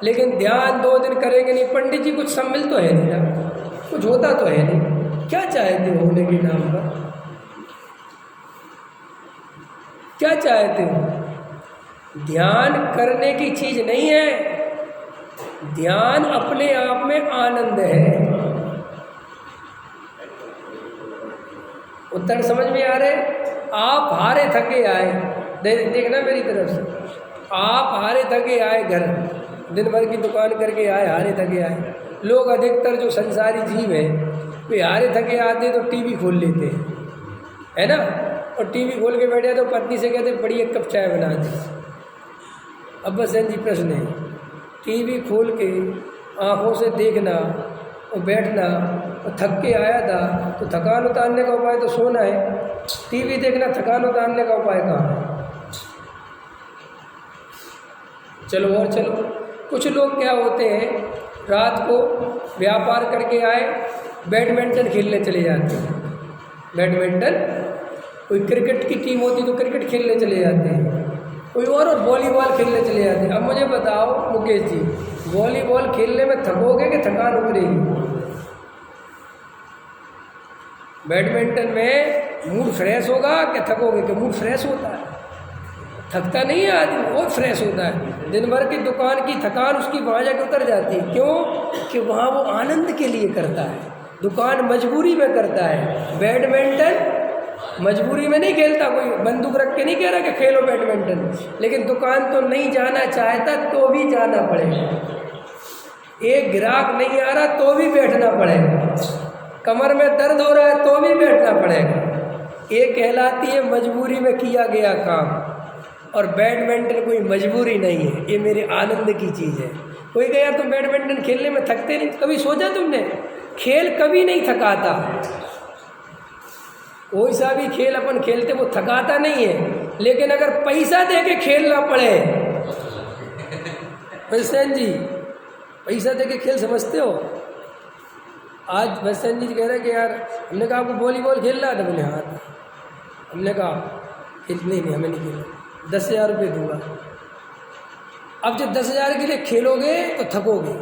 लेकिन ध्यान 2 दिन करेंगे नहीं, पंडित जी कुछ सम्मिल तो है नहीं ना, कुछ होता तो है नहीं। क्या चाहते हो होने के नाम पर? क्या चाहते हो? ध्यान करने की चीज नहीं है। ध्यान अपने आप में आनंद है। उत्तर समझ में आ रहे? आप हारे थके आए, देखना मेरी तरफ से, आप हारे थके आए घर, दिन भर की दुकान करके आए, हारे थके आए। लोग अधिकतर जो संसारी जीव हैं वे हारे थके आते तो टीवी खोल लेते हैं, है ना, और टीवी खोल के बैठे तो पत्नी से कहते बड़ी एक कप चाय बना दे। अब बस जी प्रश्न है, टीवी खोल के आँखों से देखना और बैठना, और थक के आया था तो थकान उतारने का उपाय तो सोना है। टीवी देखना थकान उतारने का उपाय कहाँ है? चलो और चलो। कुछ लोग क्या होते हैं, रात को व्यापार करके आए, बैडमिंटन खेलने चले जाते हैं। बैडमिंटन, कोई क्रिकेट की टीम होती तो क्रिकेट खेलने चले जाते हैं, कोई और वॉलीबॉल खेलने चले जाते हैं। अब मुझे बताओ मुकेश जी, वॉलीबॉल खेलने में थकोगे कि थकान उतरेगी? बैडमिंटन में मूड फ्रेश होगा कि थकोगे? कि मूड फ्रेश होता है, थकता नहीं है आदमी, बहुत फ्रेश होता है। दिन भर की दुकान की थकान उसकी वहाँ जाकर उतर जाती है। क्यों? कि वहाँ वो आनंद के लिए करता है। दुकान मजबूरी में करता है, बैडमिंटन मजबूरी में नहीं खेलता। कोई बंदूक रख के नहीं कह रहा कि खेलो बैडमिंटन, लेकिन दुकान तो नहीं जाना चाहता तो भी जाना पड़ेगा। एक ग्राहक नहीं आ रहा तो भी बैठना पड़ेगा, कमर में दर्द हो रहा है तो भी बैठना पड़ेगा। ये कहलाती है मजबूरी में किया गया काम। और बैडमिंटन कोई मजबूरी नहीं है, ये मेरे आनंद की चीज़ है। कोई कहे यार तुम बैडमिंटन खेलने में थकते नहीं, कभी सोचा तुमने? खेल कभी नहीं थकाता। कोई सा भी खेल अपन खेलते वो थकाता नहीं है, लेकिन अगर पैसा दे के खेलना पड़े, भैसन जी पैसा दे के खेल समझते हो? आज भैसन जी कह रहे कि यार, हमने कहा आपको वॉलीबॉल खेल रहा था? बोले हाँ। हमने कहा नहीं हमें नहीं खेलना, 10,000 रुपये दूंगा। अब जब 10,000 के लिए खेलोगे तो थकोगे,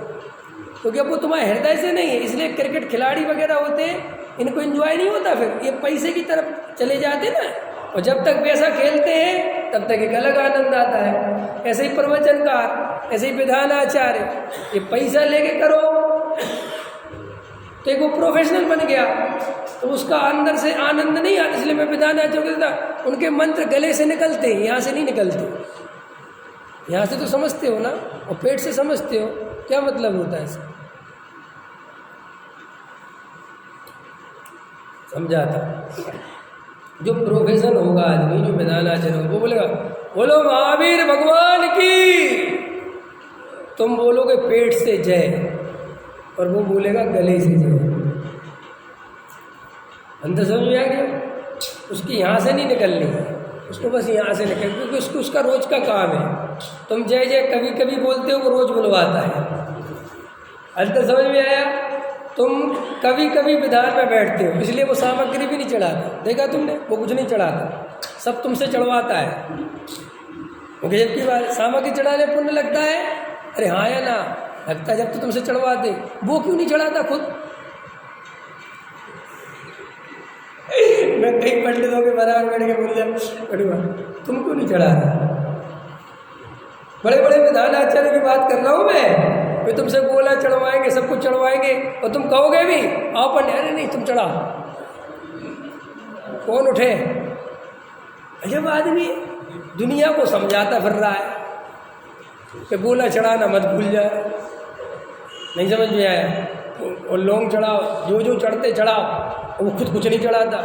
क्योंकि अब वो तुम्हारे हृदय से नहीं है। इसलिए क्रिकेट खिलाड़ी वगैरह होते हैं, इनको एंजॉय नहीं होता, फिर ये पैसे की तरफ चले जाते ना। और जब तक पैसा खेलते हैं तब तक एक अलग आनंद आता है। ऐसे ही प्रवचनकार, ऐसे ही विधानाचार्य, ये पैसा लेके करो तो एक वो प्रोफेशनल बन गया, तो उसका अंदर से आनंद नहीं आता। इसलिए मैं विधानाचार्य कहता, उनके मंत्र गले से निकलते हैं, यहाँ से नहीं निकलते। यहाँ से तो समझते हो ना, और पेट से समझते हो, क्या मतलब होता है इसका? समझा था। जो प्रोफेशन होगा आदमी, जो विधानाचार्य होगा, वो बोलेगा बोलो महावीर भगवान की, तुम बोलोगे पेट से जय, और वो बोलेगा गले से जय। अंदर समझ में आ गया? उसकी यहाँ से नहीं निकलनी है, उसको बस यहाँ से निकल, क्योंकि उसका रोज का काम है। तुम जय जय कभी कभी बोलते हो, वो रोज बुलवाता है। अंदर समझ में आया? तुम कभी कभी विधान में बैठते हो, इसलिए वो सामग्री भी नहीं चढ़ाता। देखा तुमने? वो कुछ नहीं चढ़ाता, सब तुमसे चढ़वाता है। क्योंकि जबकि बात सामग्री चढ़ाने पुण्य लगता है, अरे हाँ या ना लगता है, जब तो तुमसे चढ़वाते, वो क्यों नहीं चढ़ाता खुद? मैं कई पंडितों के बराबर बैठ के बोल जाऊँ, तुम क्यों नहीं चढ़ा रहा? बड़े बड़े विधानाचार्य की बात कर रहा हूँ मैं, वे तुमसे गोला चढ़वाएंगे, सब कुछ चढ़वाएंगे, और तुम कहोगे भी आओ पंडित, अरे नहीं तुम चढ़ाओ, कौन उठे? अजब आदमी दुनिया को समझाता फिर रहा है कि गोला चढ़ाना मत भूल जाए। नहीं समझ में आया? और लोग चढ़ाओ, जो जो चढ़ते चढ़ाओ, वो खुद कुछ नहीं चढ़ाता।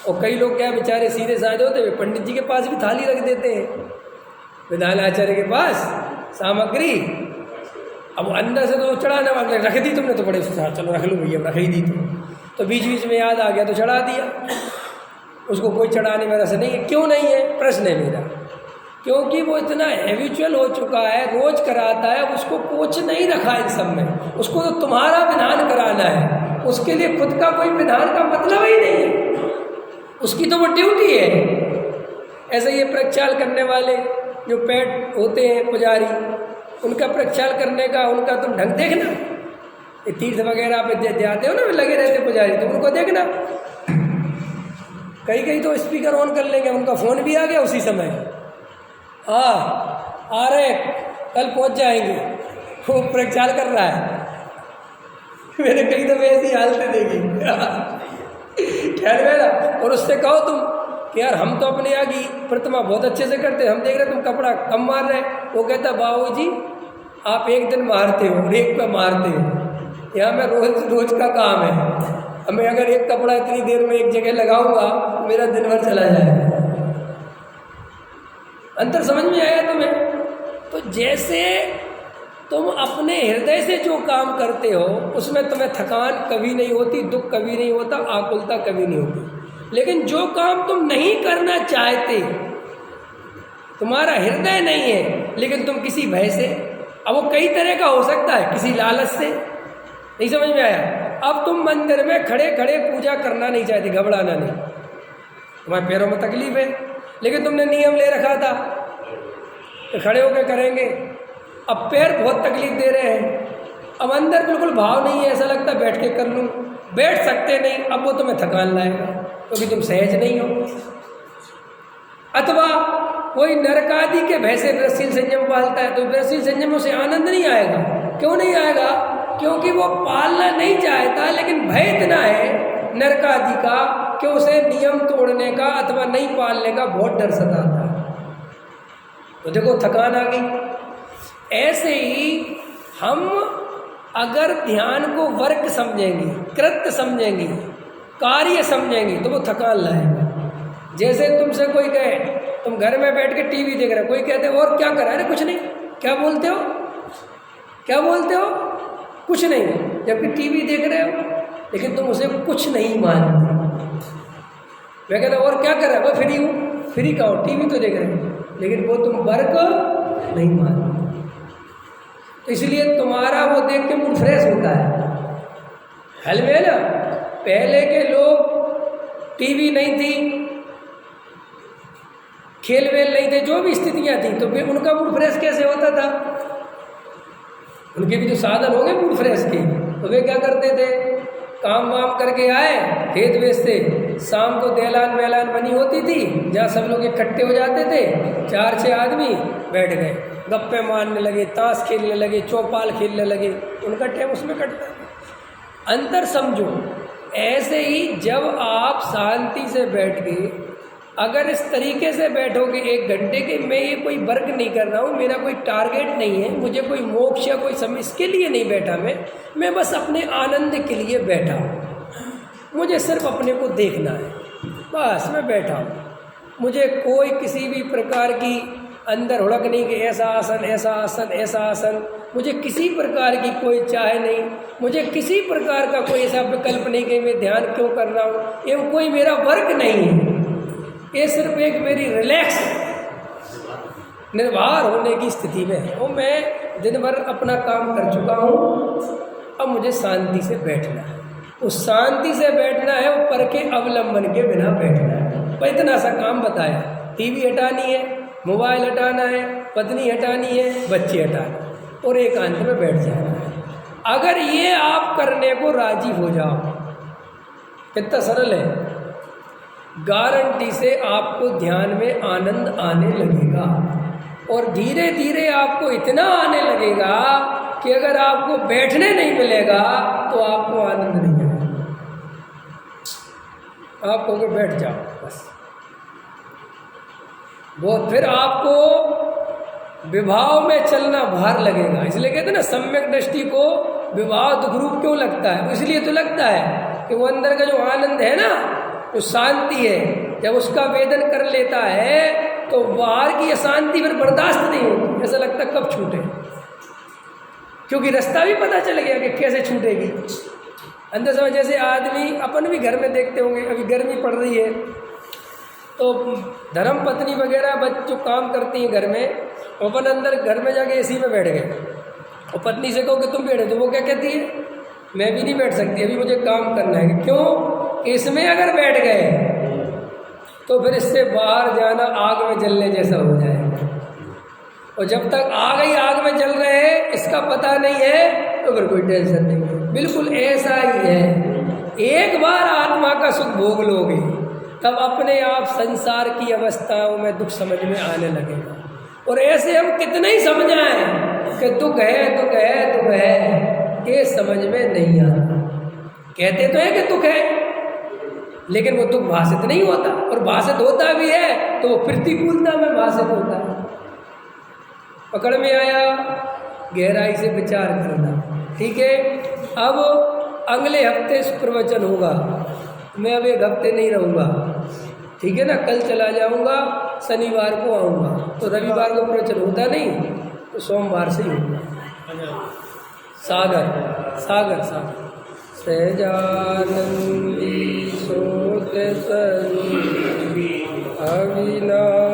और कई लोग क्या बेचारे सीधे साधे होते हुए पंडित जी के पास भी थाली रख देते हैं, विधानाचार्य के पास सामग्री। अब अंदर से तो चढ़ाने वाले रख दी तुमने तो बड़े उत्साह, चलो रख लो भैया, रख ही दी तो बीच बीच में याद आ गया तो चढ़ा दिया। उसको कोई चढ़ाने में रस नहीं है। क्यों नहीं है? प्रश्न है मेरा। क्योंकि वो इतना हैबिचुअल हो चुका है, रोज कराता है, उसको कोच नहीं रखा इन सब में। उसको तो तुम्हारा विधान कराना है, उसके लिए खुद का कोई विधान का मतलब ही नहीं है, उसकी तो वो ड्यूटी है। ऐसे ये प्रक्षाल करने वाले जो पेट होते हैं पुजारी, उनका प्रक्षाल करने का उनका तुम ढंग देखना। ये तीर्थ वगैरह पे जाते हो ना, लगे रहते पुजारी, तो उनको देखना। कई कई तो स्पीकर ऑन कर लेंगे, उनका फ़ोन भी आ गया उसी समय, हाँ आ रहे कल पहुंच जाएंगे, वो प्रक्षाल कर रहा है। मैंने कई दफ़े ऐसी हालतें देखी। खैर मेरा, और उससे कहो तुम कि यार हम तो अपने यहाँ की प्रतिमा बहुत अच्छे से करते हैं, हम देख रहे तुम कपड़ा कम मार रहे। वो कहता बाबू जी आप एक दिन मारते हो, एक पे मारते हो, यहाँ में रोज का काम है। हमें अगर एक कपड़ा इतनी देर में एक जगह लगाऊंगा मेरा दिन भर चला जाएगा। अंतर समझ में आया तुम्हें? तो जैसे तुम अपने हृदय से जो काम करते हो उसमें तुम्हें थकान कभी नहीं होती, दुख कभी नहीं होता, आकुलता कभी नहीं होती। लेकिन जो काम तुम नहीं करना चाहते, तुम्हारा हृदय नहीं है, लेकिन तुम किसी भय से, अब वो कई तरह का हो सकता है, किसी लालच से, नहीं समझ में आया? अब तुम मंदिर में खड़े खड़े पूजा करना नहीं चाहते, घबराना नहीं, तुम्हारे पैरों में तकलीफ है, लेकिन तुमने नियम ले रखा था कि खड़े होकर करेंगे। अब पैर बहुत तकलीफ दे रहे हैं, अब अंदर बिल्कुल भाव नहीं है, ऐसा लगता है बैठ के कर लूँ, बैठ सकते नहीं, अब वो तुम्हें थकान लाएगा क्योंकि तुम सहज नहीं हो। अथवा कोई नरक आदि के भय से वृषशील संयम पालता है, तो वृषशील संयम से आनंद नहीं आएगा। क्यों नहीं आएगा? क्योंकि वो पालना नहीं चाहता, लेकिन भय इतना है नरक आदि का कि उसे नियम तोड़ने का अथवा नहीं पालने का बहुत डर सताता है। तो देखो थकान आ गई। ऐसे ही हम अगर ध्यान को वर्क समझेंगे, कृत्य समझेंगे, कार्य समझेंगे, तो वो थकान लाएगा। जैसे तुमसे कोई कहे तुम घर में बैठ के टीवी देख रहे हो, कोई कहते हो और क्या कर रहा है? अरे कुछ नहीं। क्या बोलते हो? क्या बोलते हो? कुछ नहीं, जबकि टीवी देख रहे हो, लेकिन तुम उसे कुछ नहीं मानते। मैं कहता और क्या कर रहा है? वो फ्री हूँ। फ्री का हो, टीवी तो देख रहे हो, लेकिन वो तुम वर्क नहीं मानते। तो इसलिए तुम्हारा वो देख के मूड फ्रेश होता है। हल में ना, पहले के लोग टीवी नहीं थी, खेल वेल नहीं थे, जो भी स्थितियां थी, तो फिर उनका मूड फ्रेश कैसे होता था? उनके भी तो साधन हो गए मूड फ्रेश के, तो वे क्या करते थे? काम वाम करके आए, खेत बेचते, शाम को दहलान वहलान बनी होती थी, जहाँ सब लोग इकट्ठे हो जाते थे, 4-6 आदमी बैठ गए, गप्पे मारने लगे, ताश खेलने लगे, चौपाल खेलने लगे, उनका टाइम उसमें कटता। अंतर समझो। ऐसे ही जब आप शांति से बैठ गए, अगर इस तरीके से बैठोगे 1 घंटे के, मैं ये कोई वर्क नहीं कर रहा हूँ, मेरा कोई टारगेट नहीं है, मुझे कोई मोक्ष या कोई समय, इसके लिए नहीं बैठा मैं बस अपने आनंद के लिए बैठा हूँ। मुझे सिर्फ अपने को देखना है, बस मैं बैठा हूँ। मुझे कोई किसी भी प्रकार की अंदर हुड़क नहीं कि ऐसा आसन, ऐसा आसन, ऐसा आसन, मुझे किसी प्रकार की कोई चाह नहीं, मुझे किसी प्रकार का कोई ऐसा विकल्प नहीं कि मैं ध्यान क्यों कर रहा हूँ, ये कोई मेरा वर्क नहीं है। ये सिर्फ एक मेरी रिलैक्स निर्भर होने की स्थिति में है। वो मैं दिन भर अपना काम कर चुका हूँ, अब मुझे शांति से बैठना है। उस शांति से बैठना है, वो पर के अवलंबन के बिना बैठना है। पर इतना सा काम बताया, टीवी हटानी है, मोबाइल हटाना है, पत्नी हटानी है, बच्चे हटाना, और एकांत में बैठ जाना है। अगर ये आप करने को राजी हो जाओ, कितना सरल है। गारंटी से आपको ध्यान में आनंद आने लगेगा। और धीरे धीरे आपको इतना आने लगेगा कि अगर आपको बैठने नहीं मिलेगा तो आपको आनंद नहीं आएगा। आप कहोगे बैठ जाओ बस। बहुत फिर आपको विभाव में चलना भार लगेगा। इसलिए कहते हैं ना, सम्यक दृष्टि को विभाव दुख रूप क्यों लगता है? इसलिए तो लगता है कि वो अंदर का जो आनंद है ना, जो शांति है, जब उसका वेदन कर लेता है तो बाहर की अशांति फिर बर्दाश्त नहीं होती। ऐसा लगता है कब छूटे, क्योंकि रास्ता भी पता चल गया कि कैसे छूटेगी। अंदर समझ, जैसे आदमी अपन भी घर में देखते होंगे, अभी गर्मी पड़ रही है तो धर्म पत्नी वगैरह बच्चों काम करती हैं घर में, अपन अंदर घर में जाके एसी में बैठ गए और पत्नी से कहो कि तुम बैठे, तो वो क्या कहती है, मैं भी नहीं बैठ सकती, अभी मुझे काम करना है। क्यों? इसमें अगर बैठ गए तो फिर इससे बाहर जाना आग में जलने जैसा हो जाएगा। और जब तक आग ही आग में जल रहे हैं, इसका पता नहीं है, तो फिर कोई टेंशन नहीं है। बिल्कुल ऐसा ही है। एक बार आत्मा का सुख भोग लोगे तब अपने आप संसार की अवस्थाओं में दुख समझ में आने लगेगा। और ऐसे हम कितने ही समझाएं कि दुख है दुख है दुख है, ये समझ में नहीं आता। कहते तो है कि दुख है, लेकिन वो दुख भाषित नहीं होता, और भाषित होता भी है तो वो प्रतिकूलता में भाषित होता है। पकड़ में आया, गहराई से विचार करना। ठीक है, अब अगले हफ्ते प्रवचन होगा, मैं अब एक हफ्ते नहीं रहूँगा, ठीक है ना, कल चला जाऊँगा, शनिवार को आऊँगा, तो रविवार को प्रवचन होता नहीं, तो सोमवार से ही होगा। सागर सागर सागर सहजानंदी सोत अविनाश